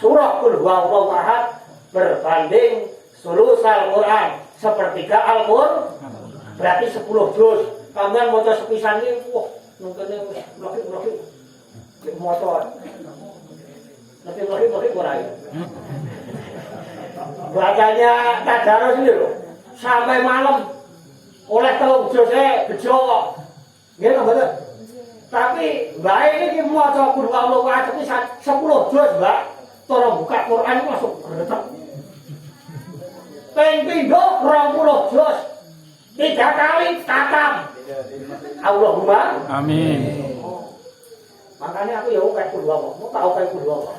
surah Qul huwallahu ahad berbanding sulusal Qur'an, sepertiga Al-Qur'an. Berarti 10 juz. Sampeyan maca sepisan iki, wah, nungkene wis blok-blok. Lek maca. Blok-blok ora ya. Bacanya tadarus iki lho. Sampai malam oleh 3 juz bejo. Nggih mboten? Tapi Mbak ini maca Qul huwallahu ahad iki 10 juz, Mbak. Tolong buka Quran langsung gretek. Ping pindho 20 juz. 3 kali katam. Allahumma Amin. Makanya aku ya kayak Qul huwallahu. Mau tahu kayak Qul huwallahu.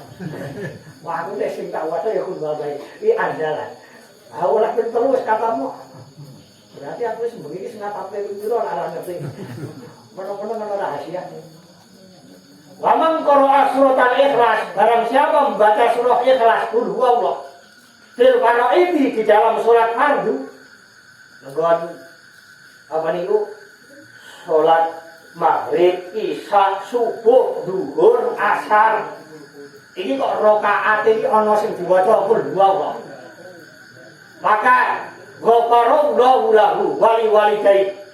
Wah, aku nek sing tak waca ya Qul huwallahu. Iki andalan. Aku lek terus katamu. Berarti aku wis begini sing ngapalke piro ora ngerti. Menawa-menawa ana rahasia. Wa man qara'a suratal Ikhlas, barang siapa membaca surah Ikhlas Qul huwallahu fil faraidi di dalam salat fardu. Nggon apa niku? Salat maghrib, isya, subuh, zuhur, asar. Iki kok rakaat iki ana sing diwaca Qul huwallahu. Maka ghafarallahu lahu wali walidayhi.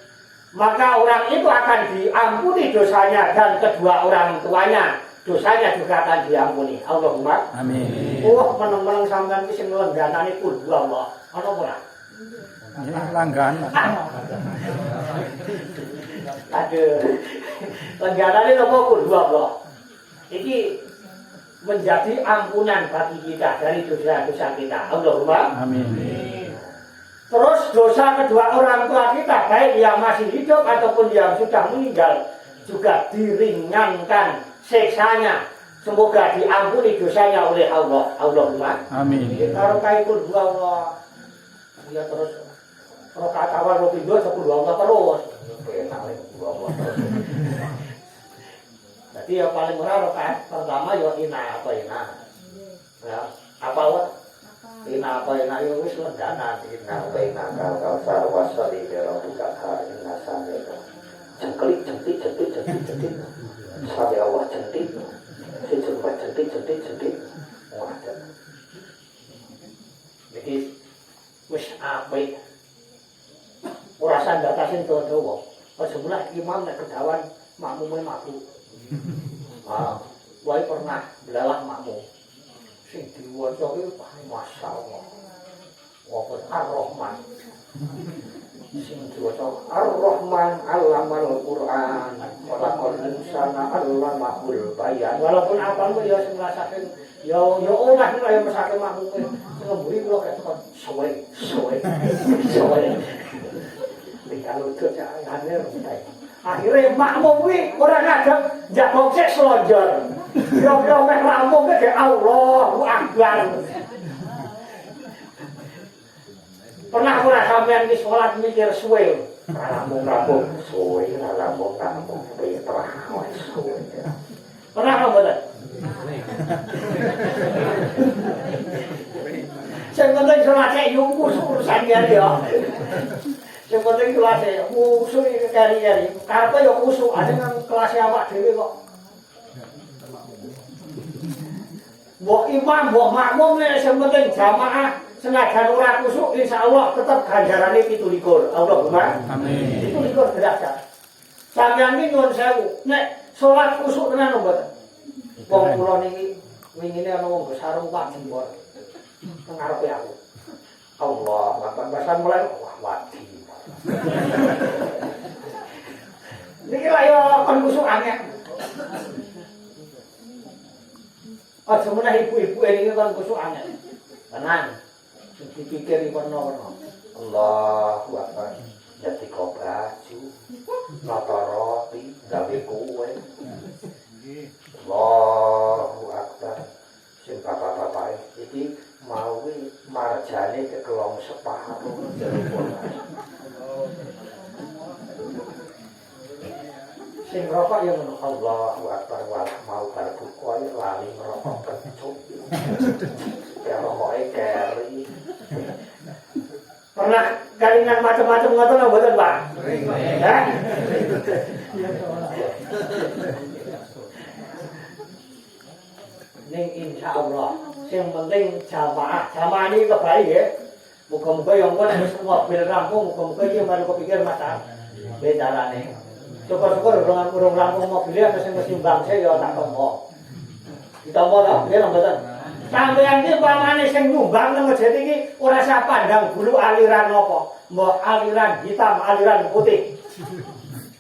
Maka orang itu akan diampuni dosanya dan kedua orang tuanya. Dosanya juga akan diampuni. Allahumma Amin. Oh, meneng-meneng sampean iki sing lengganane Qul huwallahu. Ana ora? Ya langganan. Aduh. Lengganane napa Qul huwallahu? Iki menjadi ampunan bagi kita dari dosa-dosa kita. Allahumma Amin. Terus dosa kedua orang tua kita, baik yang masih hidup ataupun yang sudah meninggal, juga diringankan siksanya. Semoga diampuni dosanya oleh Allah. Allahumma Amin. Kalau kaikul dua Allah, ya terus rokaat awal rokido 10 Allah terus. Jadi yang paling murah rokaat pertama ya ina apa ina, ya apa wa? Ina apa ina itu wis lengganan. Inna baina kal-kausar wasali birabika inna samika. Cengkelik centik sampai Allah centik. Sejumlah centik. Wadah. Jadi wis apik. Ora sandatasin dawa. Sebelah imam nek kedawan makmume makmum. Wae pernah belalah makmum. Sing diwaca iki masyaallah. Wa Ar-Rahman. Sing diwaca Ar-Rahman 'allamal Qur'an wa laqad insana 'allamahul bayan. Walaupun apa kok ya sing ngrasake ya oleh ya mesake makmume. Sing mburi kula ketok suwe. Kalau kerja aneh akhirnya makmum kuwi ora ngadeg njagong sik slonjor. Kira-kira meh rampung ke Allahu Akbar. Pernah ora sampean iki salat mikir suwe. Rampung suwe, rampung terah suwe. Pernah ora mboten? Sing penting salat yo urusan ya. Yang penting kelasnya, musuh ini kari-kari. Karena ya musuh, ada yang kelasnya awak dewe kok. Mbok imam, mbok makmum nih, yang penting jamaah senajan ora kusuk insyaallah tetep ganjarane 17. Allahumma Amin. 17 derajat. Sampeyan iki nyuwun sewu, nek salat kusuk tenan mboten. Wong kula niki wingine ana wong sarung Pak jempol. Teng ngarepe aku. Allah, lapan basan mulai wah wadi. Niki lha yo kon kusuk aneh. Aja meneh ibu-ibu ini kon kusuk aneh. Tenang. Dipikiri warna-warna. Allahu Akbar. Jadi kau baju, nata roti, gawe kue. Allahu Akbar. Sing bapak-bapak iki mau marjane kekelong separuh jeruk. Sing rokok ya ngono. Allahu Akbar walah mau berbuka lali merokok kecup. Ya rokoke keri. Pernah kalingan macam-macam ngoten mboten, Pak? Hah? Ning insyaallah sing penting jamaah ini kebaik ya. Muga-muga yang pun semua mobil rampung, muga-muga iki mari kepikir mata bedarane. Syukur-syukur urung rampung mobilnya sing mesti nyumbangse ya tak tompo. Ditompo ta, nggih mboten. Sampeyan iki pamane sing nyumbang nang masjid iki ora sak pandang bulu aliran apa, mbok aliran hitam, aliran putih.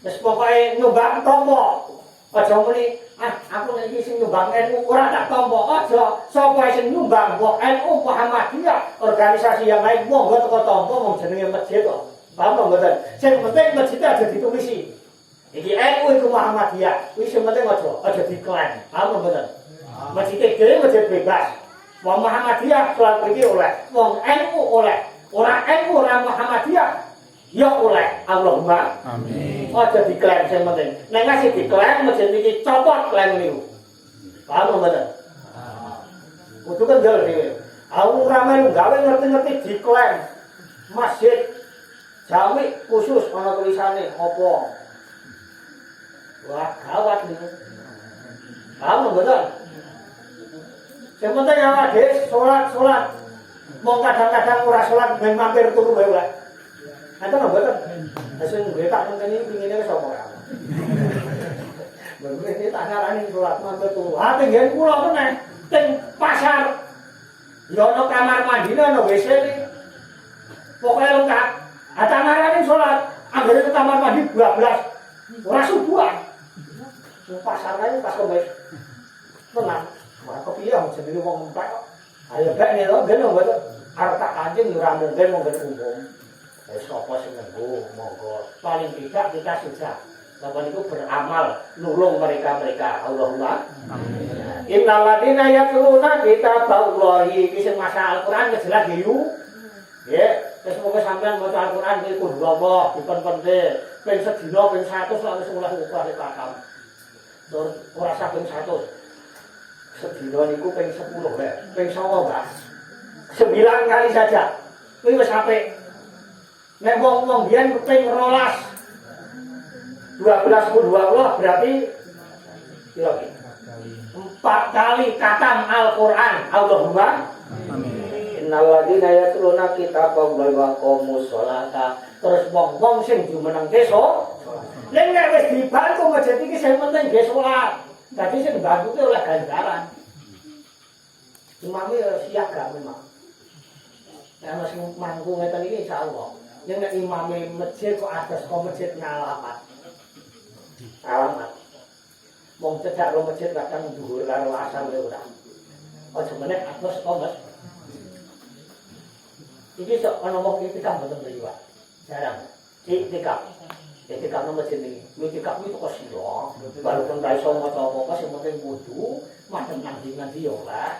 Wis pokoke nyumbang tompo. Aja muni, aku nek iki sing nyumbang NU ora tak tompo. Aja, sapa sing nyumbang mbok NU Muhammadiyah, organisasi yang lain monggo teko tompo wong jenenge masjid kok. Paham mboten? Sing penting masjid aja ditulisi. Iki NU iku Muhammadiyah, wis sing penting aja diklaim. Paham mboten? Masjid iki masjid bebas. Wong Muhammadiyah salat mriki oleh, wong NU oleh. Ora NU ora Muhammadiyah ya oleh. Allahumma Amin. aja diklaim sing penting. Nek ngasih diklaim masjid iki copot klaim niku. Paham mboten? Kudu kendel dhewe. Aku ramai gawe ngerti-ngerti diklaim masjid jami khusus ana tulisane apa. Wah, gawat niku. Paham mboten? Yang penting awak dhewe salat. Mau kadang-kadang ora salat ben mampir turu wae ora. Enten mboten. Sing gue tak ngenteni pingine sapa ora. Baru iki tak ngarani salat mampir turu. Ha tenggen kula meneh teng pasar. Ya ana kamar mandine ana WC iki. Pokoke lengkap. Ada ngarani salat, anggere kamar mandi 12. Ora subuhan. Pasar kae pas kowe. Tenang. Maka piye jenenge wong entek kok. Ayo bek nek ngene mboten arep tak kancing ora mungkin mung umum. Wis sapa sing nggo monggo. Paling tidak kita sudah Bapak niku beramal nulung mereka-mereka. Allahumma amin. Innal ladina yatluna kitaballahi iki sing masalah Al-Qur'an jelas yu. Nggih, wis pokoke sampean maca Al-Qur'an iki kudu apa dipun-pente. Ping sedina ping 100 langsung mulai ukare kakam. Tur ora sak ping 100. Sedina niku ping 10 ya, ping 9 Mbak. 9 kali saja. Kuwi wis apik. Nek wong-wong biyen ping 12. 12 ku 20 berarti piro iki? 4 kali katam Al-Qur'an. Allahumma amin. Innal ladina yatluna kitaballahi wa aqamus sholata. Terus wong-wong sing jumenengke nek wis dibantu masjid iki sing penting nggih salat. Tadi sing bantu ki oleh ganjaran. Imame siaga memang. Nek ana sing mangku ngeten iki insyaallah. Yen nek imame masjid kok atas kok masjid ngalamat. Alamat. Wong cedak ro masjid kadang dhuwur karo asal ora. Aja meneh atus kok Mas. Iki sok ana wong iki kan mboten liwat. Jarang. Iktikaf. Ketika nang masjid ini, ketika itu kok sira, walaupun ra iso maca apa-apa sing penting wudu, madhep nanti yo lah.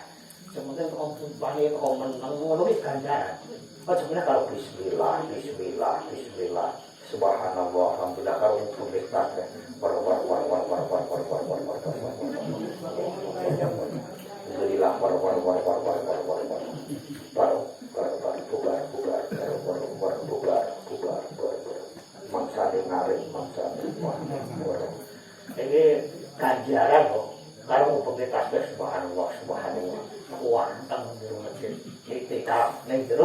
Sing penting kok tumpane kok meneng ngono wis ganjaran. Aja meneh karo bismillah, bismillah, bismillah. Subhanallah, alhamdulillah karo publik tak. Ini ganjaran kok. Kalau mau pakai tasbih subhanallah subhanallah. Kuanteng di masjid. Itikaf ning jero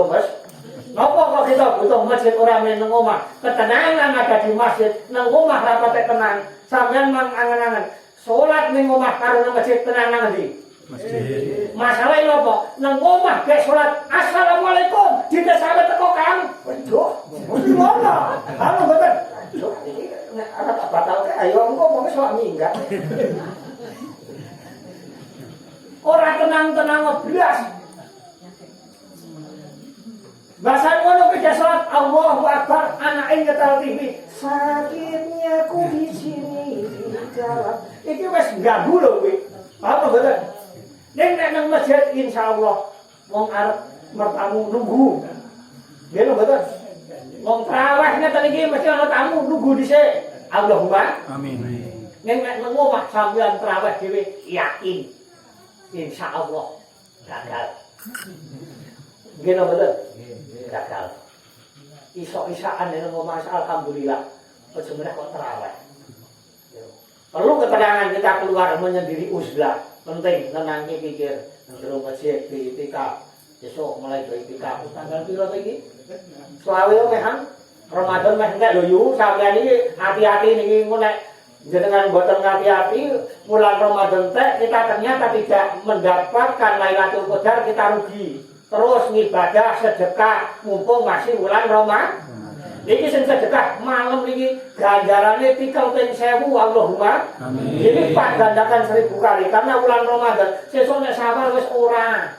masjid ora men nang omah. Ketenangan ada di masjid, nang omah ra patek tenang. Sampeyan mang angen-angen. Salat ning omah karo nang masjid tenang nang ndi? Masjid. Masalah ini apa? Nang omah gek salat assalamualaikum dite sampe teko Kang. Waduh, mesti mana? Halo mboten. Waduh, iki nek ana tak batalke ayo engko mongko salat minggat. Ora tenang-tenang blas. Bahasa ngono ke salat Allahu Akbar anake nyetel TV. Sakitnya ku di sini di dalam. Iki wis ganggu lho kuwi. Apa mboten? Ning nek nang masjid insyaallah wong arep mertamu nunggu. Nggih lho mboten. Wong traweh ngeten iki mesti ana tamu nunggu dhisik. Allahumma Amin. ning nek nang omah sampeyan traweh dhewe yakin insyaallah gagal. Nggih lho mboten. Gagal. Isok-isakan nang omah alhamdulillah. Aja meneh kok traweh. Perlu ketenangan kita keluar menyendiri uzlah. Penting nenangi pikir nang masjid di itikaf. Besok mulai dari itikaf tanggal piro iki? Selawe mehan Ramadan meh entek lho yu sampeyan iki hati-hati niki engko nek jenengan mboten ngati-hati bulan Ramadan teh kita ternyata tidak mendapatkan Lailatul Qadar kita rugi. Terus ngibadah sedekah mumpung masih bulan Ramadan. Niki sing sedekah malam niki ganjarane tikel ping 1000 Allahumma. Amin. Ini Pak gandakan 1000 kali karena bulan Ramadan. Sesuk nek sabar wis ora.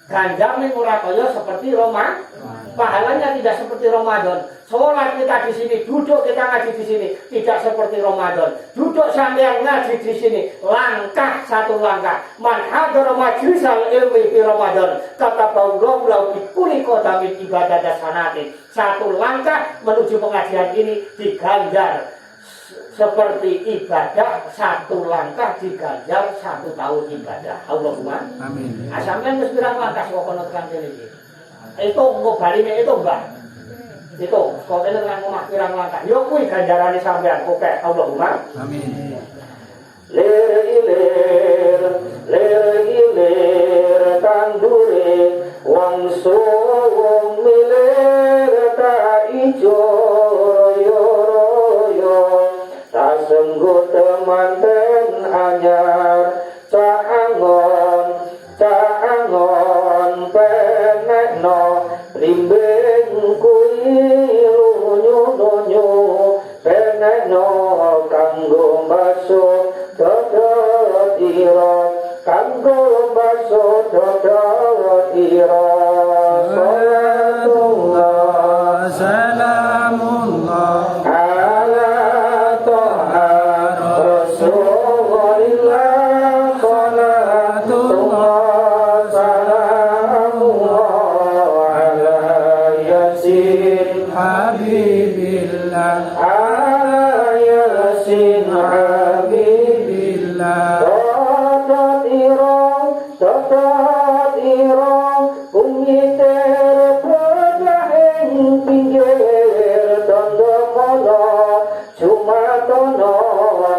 Ganjar ning ora kaya seperti Ramadan. Pahalanya tidak seperti Ramadan. Sholat kita di sini, duduk kita ngaji di sini, tidak seperti Ramadan. Duduk sambil ngaji di sini, langkah satu langkah. Man hadara majlisal ilmi fi Ramadan, kata Paulus lau bikuli qadamin ibadah sanati. Satu langkah menuju pengajian ini diganjar seperti ibadah, satu langkah diganjar 1 tahun ibadah. Allahumma Amin. sampeyan wis pirang langkah kok kono tekan kene iki. Itu ngobaline itu enggak. Itu kok kene tekan omah pirang langkah. Yo kuwi ganjarane sampeyan. Oke, Allahumma Amin. Ler tandure wong suwung milir ta ijo royo ta senggo temanten anyar caangon penekno rimbing kuwi lunyu penekno kanggo baso dodotiro kanggo baso dodotiro salatullah Salamullah ala toha rasulillah salatullah salamullah ala yasin Habibillah ala yasin Habibillah Totot iro kumiter berjaheng pinggir tondo mono cuma tono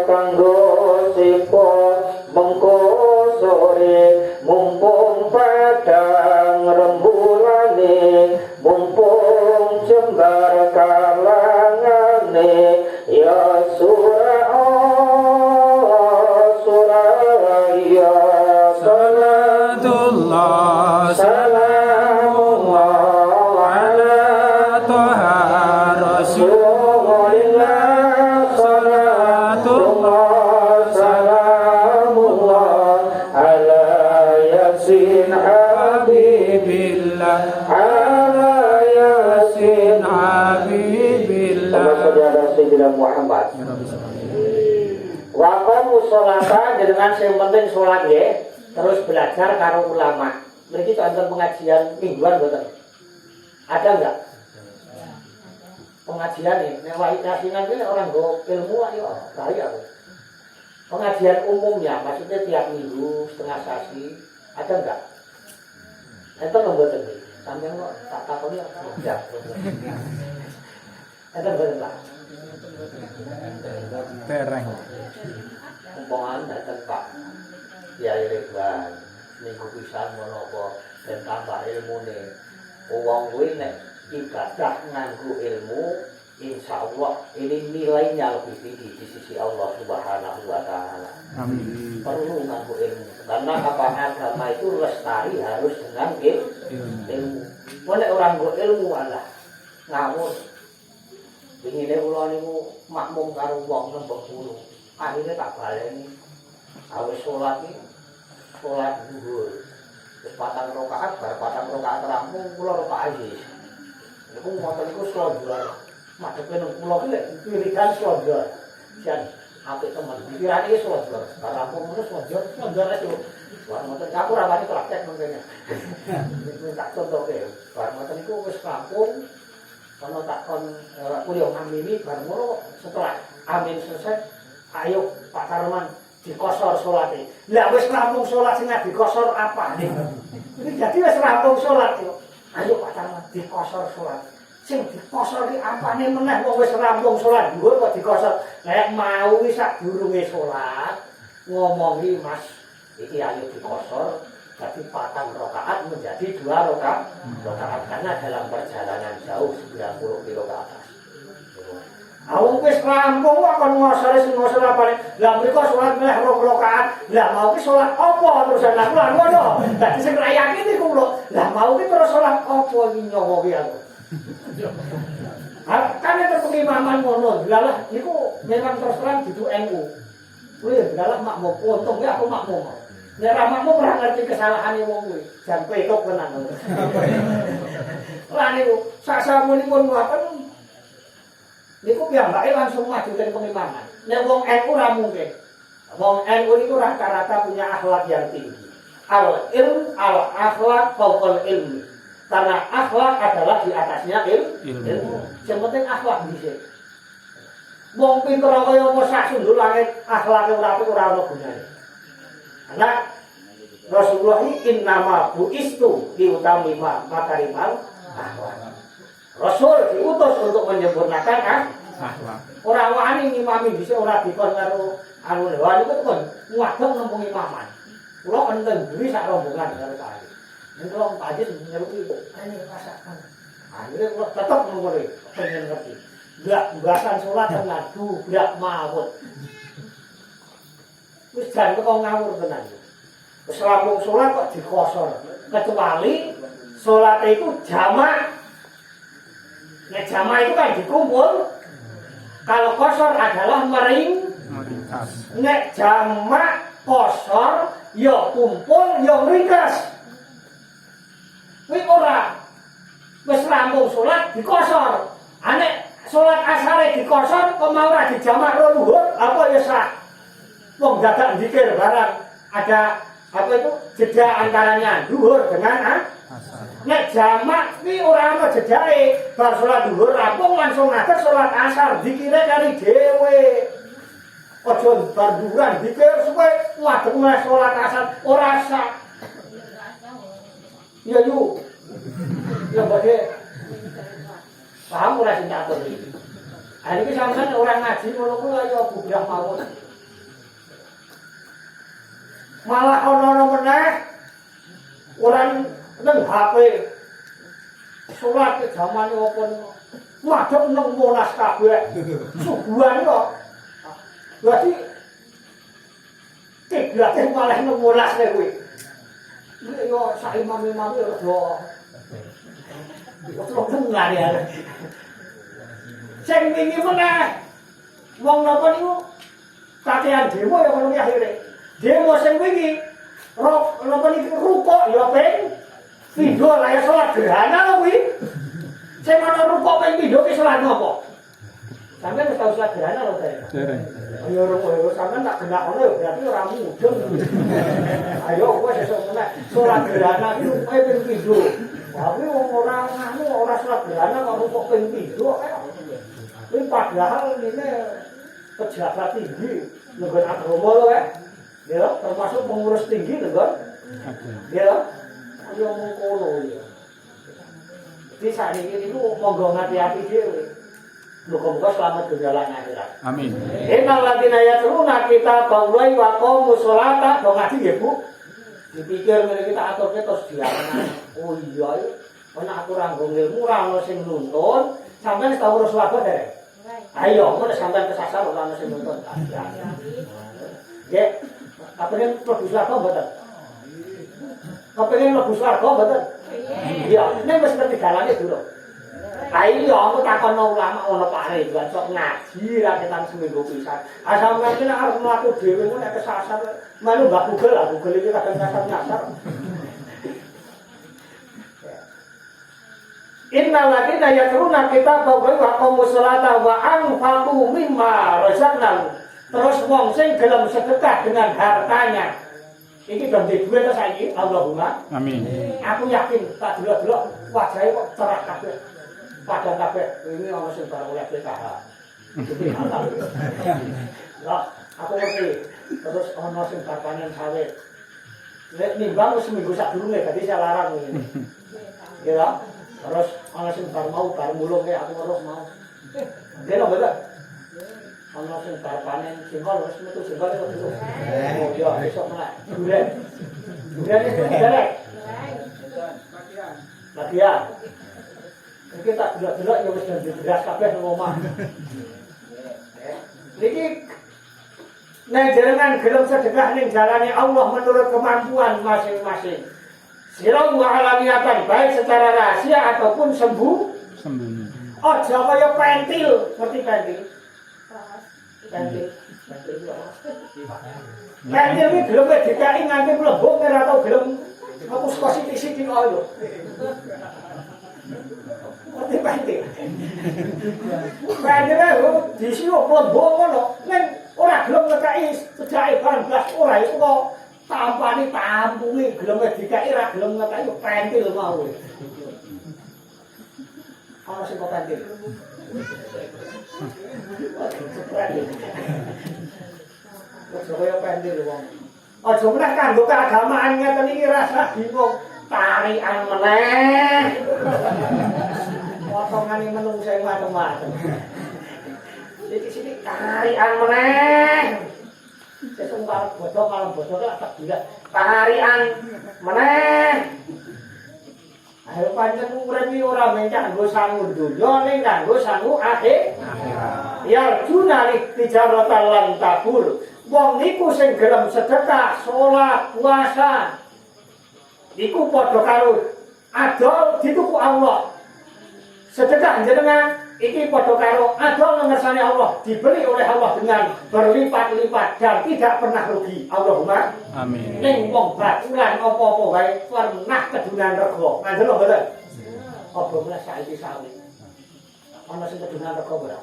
kanggo sipo mengko sore mumpung padang rembulane mumpung jembar kalangane ya surah Suraya Salatullah Salamullah ala Toha Rasulillah Salatullah Salamullah ala Yasin Habibillah ala Yasin Habibillah Allahumma Sayyidina Muhammad Ya Rabbi sallallahu Waqamu sholata jenengan sing penting sholat nggih, terus belajar karo ulama. Mriki wonten pengajian mingguan mboten? Ada enggak? Pengajian nih, nek wae yasinan iki orang go ilmu ayo bahaya. Pengajian umumnya maksudnya tiap minggu setengah sasi, ada enggak? Enten mboten iki. Sampeyan kok tak takoni ya. Enten mboten Pak. Tereng. Umpangan datang Pak Kiai Ridwan minggu pisan menapa dan tambah ilmune. Wong kuwi nek ibadah nganggo ilmu, insya Allah ini nilainya lebih tinggi di sisi Allah Subhanahu wa Ta'ala. Amin. Perlu nganggo ilmu, karena apa agama itu lestari harus dengan ilmu. Boleh orang nganggo ilmu Allah ngawur. Ingine kula niku makmum karo wong nembek kulo. Akhire tak baleni. Awis salat iki salat zuhur. Wis 4 rakaat, bar 4 rakaat rampung kula rakaat iki. Niku moten niku slonjor. Madhepe nang kula ki lek wiridan slonjor. Jan apik temen. Pikirane iki slonjor. Bar rampung ngono slonjor itu. Bar moten aku ora wani praktek mengkene. Niku tak contohke. Bar moten niku wis rampung. Kalau tak kon kuliah amini baru setelah amin selesai, ayo Pak Tarman dikosor sholatnya. Lah wis rampung sholat sing dikosor apa nih? Ini jadi wis rampung sholat yo. Ayo Pak Tarman dikosor sholat. Sing dikosor ki apa nih meneh wong wis rampung sholat dhuwur kok dikosor. Nek mau wis sak durunge sholat ngomongi Mas, iki ayo dikosor. Jadi 4 rakaat menjadi 2 rakaat karena dalam perjalanan jauh 90 kilo ke atas. Awang wis rampung kok kon ngosor sing ngosor apa nek. Lah mriko salat meh 2 rakaat. Lah mau ki salat apa terusan aku lan ngono. Dadi sing ra yakin iku lho. Lah mau ki terus salat apa iki nyawa ki aku. Kan itu pengimaman ngono. Lah niku memang terus terang dudu NU. Kuwi dalah makmum untung ya aku makmum. Nek ramakmu ora ngerti kesalahane wong kuwi, jan petok tenan. Lah niku sasamunipun ngoten niku piyambake langsung maju ten pengimaman. Nek wong NU ora mungkin. Wong NU niku rata-rata punya akhlak yang tinggi. Al-ilm al-akhlak fawqal ilmi. Karena akhlak adalah di atasnya ilmu. Yang penting akhlak dhisik. Wong pinter kaya apa sak sundul langit akhlake ora ono gunane. Karena Rasulullah innama buistu diutamima makarimal akhlak. Rasul diutus untuk menyempurnakan akhlak. Ora wani ngimami dhisik ora dikon karo anu lewat iku kon ngadeg nang pengimaman. Kula enten diri sak rombongan karo kali. Nek kula pajis nyeruki ini rasakan. Akhirnya kula tetep ngono pengen ngerti. Ndak bahasan salat tenan ndak mawut. Wis jan kok ngawur tenan. Wis rampung salat kok dikosor. Kecuali salat itu jamak. Nek jamak itu kan dikumpul. Kalau kosor adalah meringkas. Nek jamak kosor ya kumpul ya ringkas. Kuwi ora wis rampung salat dikosor. Nek salat asare dikosor kok mau ora dijamak ro luhur apa ya sah. Wong dadak zikir barang ada apa itu jeda antaranya dhuwur dengan nek jamak iki ora ana jedake bar salat dhuwur rampung langsung ngadeg salat asar zikire kari dhewe aja banduran zikir suwe ngadeg nang salat asar ora sah ya yu ya bade paham ora sing tak atur iki iki sampeyan ora ngaji ngono kuwi ya bubrah mawon. Malah ono meneh orang nang HP salat jamane opo madhep nang monas kabeh subuhan kok berarti kiblate malah nang monas kuwi yo sak imam-imam yo kok dengar ya sing wingi meneh wong napa niku kakean demo ya ngono akhire demo sing wingi napa niku rukuk ya ping pindho lah ya salat gerhana kuwi. Sing ana rukuk ping pindho ki salat napa? Sampeyan wis tau salat gerhana lho, Teh. Ayo rukuk sampeyan tak genak ngono ya berarti ora mudeng. Ayo kowe sesuk meneh salat gerhana ki ping pindho. Tapi wong ora nganu ora salat gerhana kok rukuk ping pindho kae. Kuwi padahal ini pejabat tinggi nggon agama lho ya, termasuk pengurus tinggi nggon. Ya. Ayo mengkono ya. Jadi saat ini monggo ngati-hati dhewe. Muga-muga selamat dunia lan akhirat. Amin. Innal ladzina yatluna kitaballahi wa aqamus sholata do ngaji nggih Bu. Dipikir ngene kita aturke terus dianan. Oh iya ana aturan ilmu ora ana sing nuntun, sampeyan tau urus swarga derek. Ayo, ngono sampeyan kesasar ora ana sing nuntun. Nggih, kapengen mlebu swarga mboten? Kapengen mlebu swarga mboten? Iya, nek wis ngerti dalane dulu. Ayo aku takono ulama ono pare juga sok ngaji ra ketan seminggu pisan. Asal ngerti nek arep mlaku dhewe ngono nek kesasar melu mbak Google lah, Google iki kadang nyasar. Innal ladina yakruna kitabah wa aqamus sholata wa anfaqu mimma razaqnahum. Terus wong sing gelem sedekah dengan hartanya. Iki dadi duwe ta saiki Allahumma. Amin. Aku yakin tak delok-delok wajahe kok cerah kabeh. Padahal kabeh ini ana sing barang oleh PKH. Jadi halal. Lah, aku ngerti. Terus ana sing panen sawit. Nek nimbang seminggu sadurunge dadi saya larang ngene. Ya. Terus ana sing bar mulung aku terus mau. Nggih lho, Mbak. Ana sing bar panen singkol wis metu singkol kok dulu. Oh ya, besok meneh. Duren. Duren iki derek. Bagian. Iki tak delok-delok ya wis dadi beras kabeh nang omah. Niki nek jenengan gelem sedekah ning jalane Allah menurut kemampuan masing-masing. Sirau wa alamiatan baik secara rahasia ataupun sembunyi. Aja kaya pentil, ngerti pentil? Pentil. Pentil iki gelem dikai nganti mlebung ora tau gelem aku sithik-sithik kok lho. Ngerti pentil. Pentil lho disiup mlebung ngono, ning ora gelem ngekai sejake barang blas ora iku kok tampani tampungi gelem dikai ra gelem ngekai pentil mau. Ana sing kok pentil. Wes kaya pentil wong. Aja meneh kanggo keagamaan ngeten iki rasa bingung. Tarian meneh. Potongane menungso sing macem-macem. Sithik-sithik tarian meneh. Sesuk malam bodoh lah tak bilang tarian meneh. Ayo pancen urip iki ora mung kanggo sangu donya ning kanggo sangu akhirat. Ya junali tijaratan lan tabur. Wong niku sing gelem sedekah, salat, puasa. Iku padha karo adol dituku Allah. Sedekah jenengan iki padha karo adol ngersane Allah, diberi oleh Allah dengan berlipat-lipat dan tidak pernah rugi. Allahumma amin. Ning wong batulan apa-apa wae pernah kedunan rego. Ngandel mboten? Apa meneh saiki sawit. Ana sing kedunan rego ora?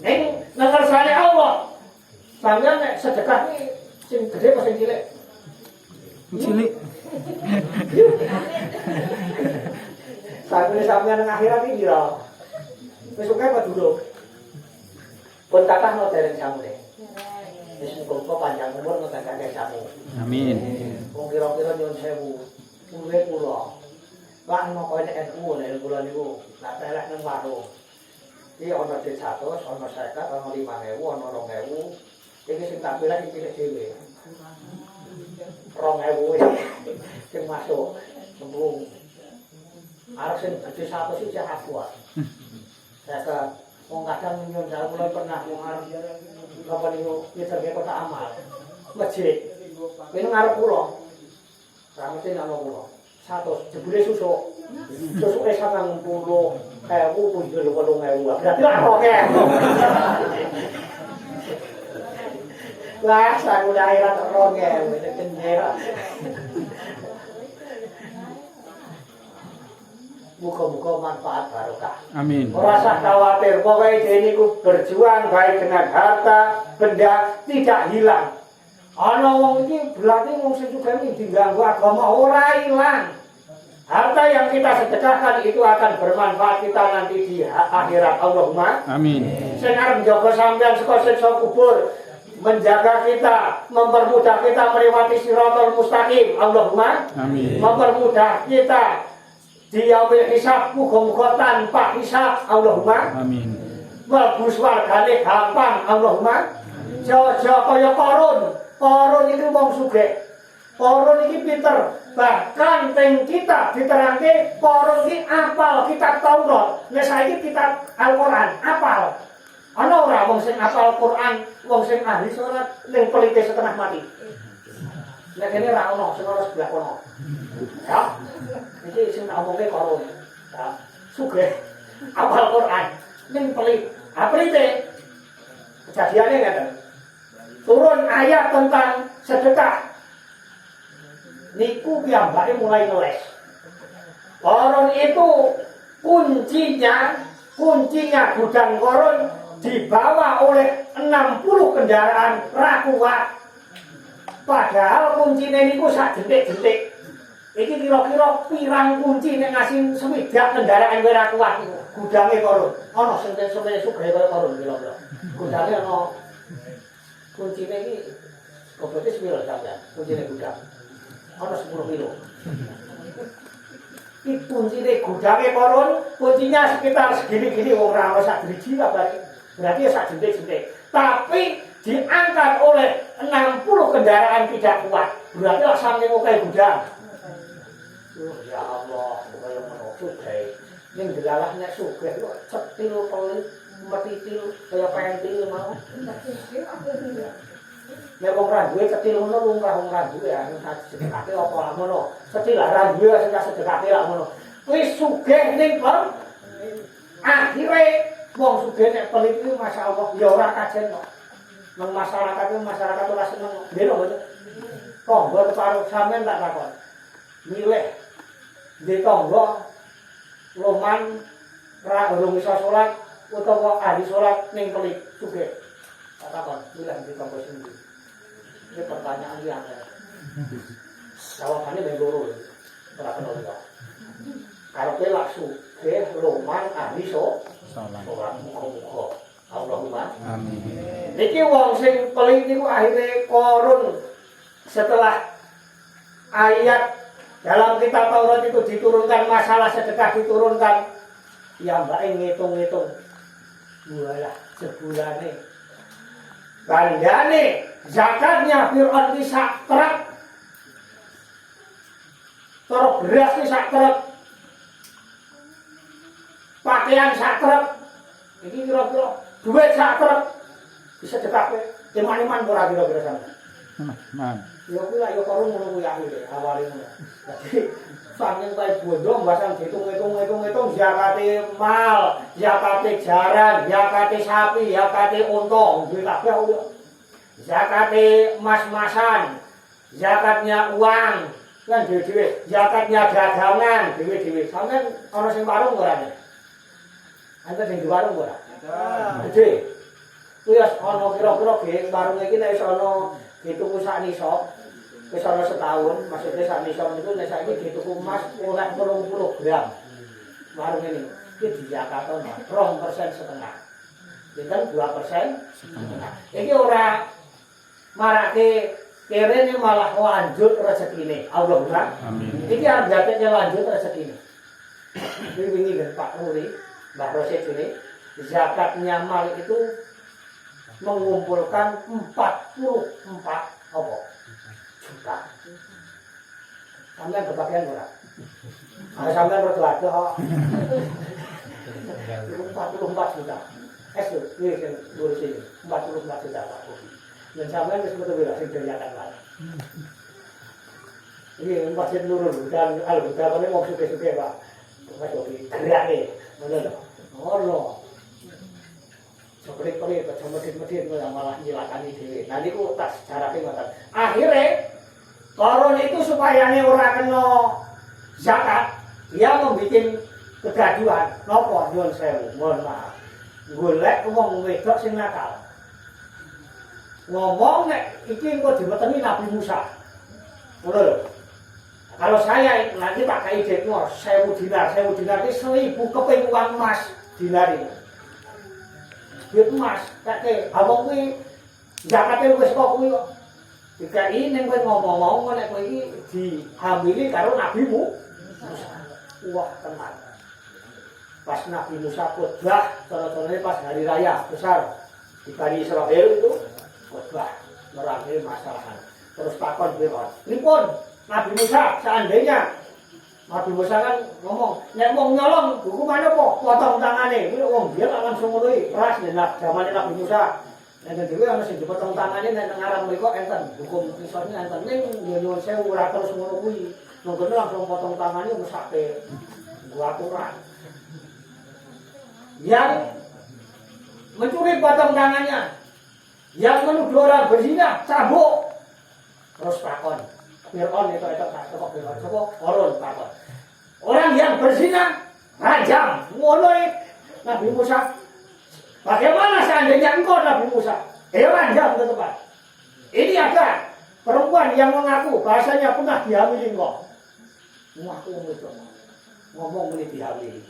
Ning ngersane Allah. Sampeyan nek sedekah iki sing gedhe apa sing cilik? Cilik. Sampeyan nang akhirat iki ya. Wis oke apa dulu? Pun kathah no dereng samune. Wis muga panjang umur ngoten kakek samu. Amin. Wong kira-kira nyuwun sewu. Urip kula. Pak napa nek NU nek kula niku tak telek nang warung. Iki ana 100, ana 50, ana 5.000, ana 2.000. Iki sing tak pilih iki dhewe. 2.000 sing masuk sembung. Arep sing gede 100 iki aku. Saya wong kadang nyuwun saya mulai pernah wong arep napa niku nyetake kota amal. Masjid. Ini ngarep kula. Ramete nang kula. 100 jebule susuk. Susuke 90.000 pun 8.000. Berarti ora akeh. Lah sang akhirat 2.000 kendera. Muga-muga manfaat barokah. Amin. Ora usah khawatir, pokoke dene niku berjuang baik dengan harta, benda tidak hilang. Ana wong iki berarti wong sing sugih diganggu agama ora ilang. Harta yang kita sedekahkan itu akan bermanfaat kita nanti di akhirat. Allahumma amin. Sing arep njaga sampeyan saka siksa kubur, menjaga kita, mempermudah kita melewati Shiratal Mustaqim. Allahumma amin. Mempermudah kita di yaumil hisab, muga-muga tanpa hisab. Allahumma amin. Mlebu swargane gampang. Allahumma. Jaja kaya Qarun. Qarun iki wong sugih. Koron iki pinter, bahkan teng kita diterangke koron iki apal kitab Taurat. Nek saiki kitab Al-Qur'an apal. Ana ora wong sing apal Qur'an, wong sing ahli salat ning pelite setengah mati. Nek kene ra ono sing ora sebelah kono. Ya. Iki sing omongke koron. Ya. Sugih apal Qur'an ning pelit. Pelite. Kejadiane ngeten. Turun ayat tentang sedekah. Niku piyambake mulai ngeles. Koron itu kuncinya gudang koron dibawa oleh 60 kendaraan rakuat. Padahal kuncinya niku sak jentik-jentik. Iki kira-kira pirang kunci nek ngasih swidak kendaraan kowe rakuat niku. Gudange koron. Ana sing sampe sugih kaya koron kira-kira. Gudange ana kuncine iki kobote sepiro sampean? Kuncine gudang. Ana 10 kilo. Iki kuncine gudange koron, kuncinya sekitar segini-gini ora ana sak driji kabare. Berarti ya sak jentik-jentik. Tapi diangkat oleh 60 kendaraan tidak kuat. Berarti lah saking oke gudang. Ya Allah, kaya ngono sugih. Ning delalah nek sugih kok cetil pelit, metitil kaya pentil mau. Nek wong ra duwe cetil ngono lumrah wong ra duwe ya sedekake apa ngono. Cetil ra duwe sing sedekake lak ngono. Wis sugih ning kon. Akhire wong sugih nek pelit iki masyaallah ya ora kajen kok. Nang masyarakat ora seneng. Nggih lho mboten. Tonggo karo sampean tak takon. Milih di tonggo loman ra urung iso salat utawa ahli salat ning pelit sugih. Tak takon, milih di tonggo sendiri. Ini pertanyaan yang jawabannya dari loro ora kena lho. Karepe laksu ke loman ahli salat muga-muga Allahumma amin. Niki wong sing pelit niku akhire korun setelah ayat dalam kitab Taurat itu diturunkan, masalah sedekah diturunkan, ya mbak ngitung-ngitung walah sebulane kandhane zakatnya Fir'aun iki sak truk, terus beras iki sak truk, pakaian sak truk, iki kira-kira duit sak truk bisa sedekahke iman-iman ora kira-kira sampe. Ya kuwi lak yo karo ngono kuwi akhire awale ngono. Dadi saking kae bondo mbasan diitung-itung zakate mal, zakate jaran, zakate sapi, zakate unta, duwe kabeh kuwi. Zakate mas-masan, zakatnya uang, kan dhewe-dhewe, zakatnya dagangan, dhewe-dhewe. Sampeyan ana sing warung ora nek? Anda sing di warung ora? Gede. Kuwi ana kira-kira ge warung iki nek iso ana dituku sak nisab. Wis ana setahun, maksudnya sak nisab niku nek saiki dituku emas oleh 80 gram. Warung ini iki dizakatno 2,5%. Pinten 2%? Iki ora marake kene malah lanjut rezekine. Allahumma amin. Iki arep gateknya lanjut rezekine. Wingi kan Pak Ruri, Mbah Rosid ini zakatnya mal itu mengumpulkan 44 apa? Juta. Sampai berbagian ora? Ada sampai berdoa kok. 44 juta. Ini yang lurus ini 44 juta Pak. Dan sampai disebut bila sing dilihatkan lah. Ini masjid Nurul dan Al-Huda ini mau suke-suke Pak. Mas Yogi gerak nih. Bener. Oh seperti medit-medit malah nyilakani dhewe. Nah niku tak sejarahke ngoten. Akhire koron itu supaya ora kena zakat, dia membuat kegaduhan. Napa nyuwun sewu, mohon maaf. Golek wong wedok sing nakal. Ngomong nek iki engko diweteni Nabi Musa. Ngono lho. Kalau saya nanti tak kai dekno 1000 dinar iki 1000 keping uang emas dinar iki. Duit emas, kakek, abang kuwi zakate wis kok kuwi kok. Dikai ning kowe ngomong-ngomong nek kowe iki dihamili karo Nabi Musa. Wah, tenan. Pas Nabi Musa khotbah, cara-carane pas hari raya besar di Bani Israil itu khotbah nerangke masalah. Terus takon Fir'aun. Pripun Nabi Musa seandainya Nabi Musa kan ngomong, nek wong nyolong hukumane apa? Potong tangane. Kuwi wong dia langsung ngono iki. Ras nek zamane Nabi Musa. Nek dhewe ana sing dipotong tangane nek ngarang mriku enten hukum isone enten ning nyuwun sewu ora terus ngono kuwi. Nunggu langsung potong tangane mesake gua aturan. Yang mencuri potong tangannya, yang menuduh orang berzina cabuk. Terus takon Fir'aun itu kok Fir'aun coba Korun takon. Orang yang berzina rajam. Ngono Nabi Musa. Bagaimana seandainya engkau Nabi Musa? Rajam ke tempat. Ini ada perempuan yang mengaku bahasanya pernah dihamili engkau. Ngaku itu ngomong ini dihamili.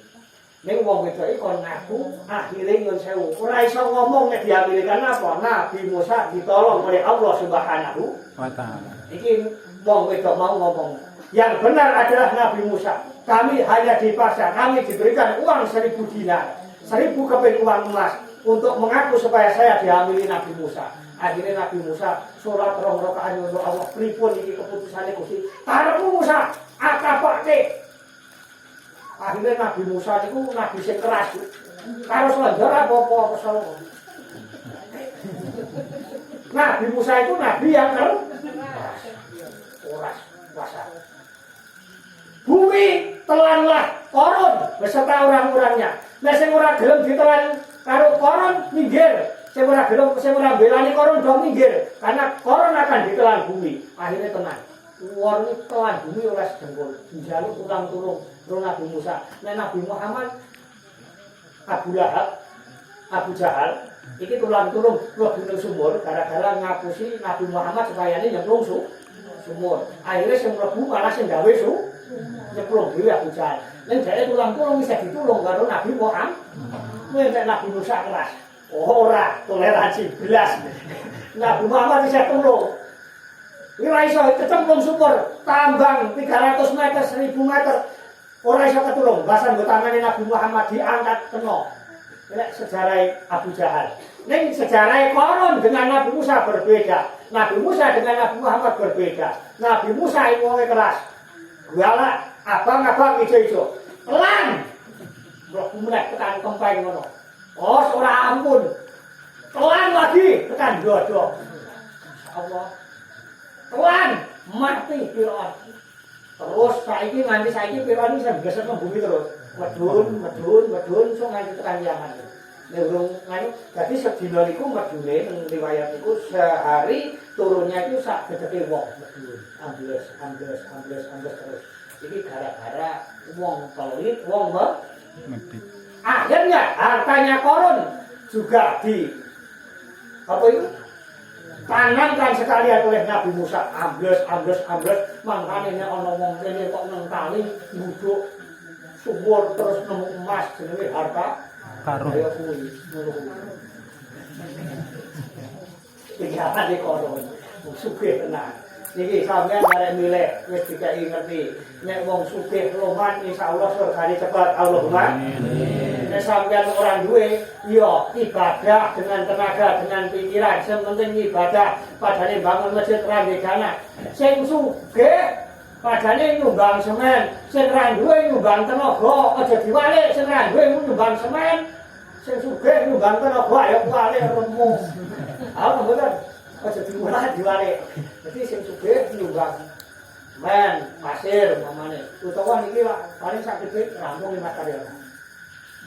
Ning wong wedok iki kon ngaku akhire nyun sewu. Ora iso ngomong nek dihamili karena apa? Nabi Musa ditolong oleh Allah Subhanahu wa ta'ala. Iki wong wedok mau ngomong. Yang benar adalah Nabi Musa. Kami hanya dipaksa, kami diberikan uang 1000 dinar, 1000 keping uang emas untuk mengaku supaya saya dihamili Nabi Musa. Akhirnya Nabi Musa sholat 2 rakaat untuk Allah. Pripun iki keputusane Gusti? Karepmu Musa, akapake. Akhirnya Nabi Musa itu nabi sing keras. Karo selanjur apa-apa kesel. Nabi Musa itu nabi yang keras. Kuasa. Bumi telanlah Korun beserta orang-orangnya. Nek sing ora gelem ditelan karo Korun minggir. Sing ora gelem sing ora belani Korun do minggir. Karena Korun akan ditelan bumi. Akhirnya tenang. War ini telan bumi oleh sedengkul. Dijaluk tulang-tulung Nabi Musa. Nek Nabi Muhammad Abu Lahab, Abu Jahal, iki tulang-tulung mlebu ning sumur gara-gara ngapusi Nabi Muhammad supaya ini nyemplung sumur. Akhirnya sing mlebu malah sing gawe nyemplung dhewe Abu Jahal. Ning dhek tulang-tulung bisa ditulung karo Nabi Muhammad. Nek Nabi Musa keras. Ora toleransi belas. Nabi Muhammad bisa tulung. Ora iso kecemplung sumur, tambang 300 meter, 1000 meter. Ora iso ketulung. Basan nggo tangane Nabi Muhammad diangkat kena. Nek sejarah Abu Jahal. Ning sejarah Korun dengan Nabi Musa berbeda. Nabi Musa dengan Nabi Muhammad berbeda. Nabi Musa iki wonge keras. Galak, abang-abang ijo-ijo. Pelan. Blok mulai tekan kempeng ngono. Oh, ora ampun. Pelan lagi tekan dodo. Allah. Pelan mati Fir'aun. Terus nganti saiki Fir'aun iki geser nang bumi terus. Medun so nganti tekan Yaman. Nek urung nganu dadi sedina niku medune ning riwayat iku sehari turunnya itu sak gedhe wong medun. Ambles terus. Iki gara-gara wong pelit, wong medit. Akhirnya hartanya Korun juga apa itu? Tanamkan sekalian oleh Nabi Musa. Ambles. Mangkane nek ana wong kene kok nang kali nguduk sumur terus nemu emas jenenge harta karun. Ayo kuwi ngono kuwi. Iki apa nek Korun? Sugih tenan. Niki sampeyan arek milih wis dikai ngerti. Nek wong sugih loman insyaallah surgane cepet. Allahumma amin. Nek sampeyan ora duwe, ya ibadah dengan tenaga, dengan pikiran, sing penting ibadah. Padane bangun masjid ra nggih dana. Sing sugih padane nyumbang semen, sing ra duwe nyumbang tenaga, aja diwalik sing ra duwe nyumbang semen. Sing sugih nyumbang tenaga ya kuwalik remu. Apa mboten? Aja diwalik. Jadi sing sugih nyumbang men, pasir, mamane. Utawa niki lah paling sak gede rampung 5 karyawan.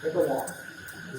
Itu mau.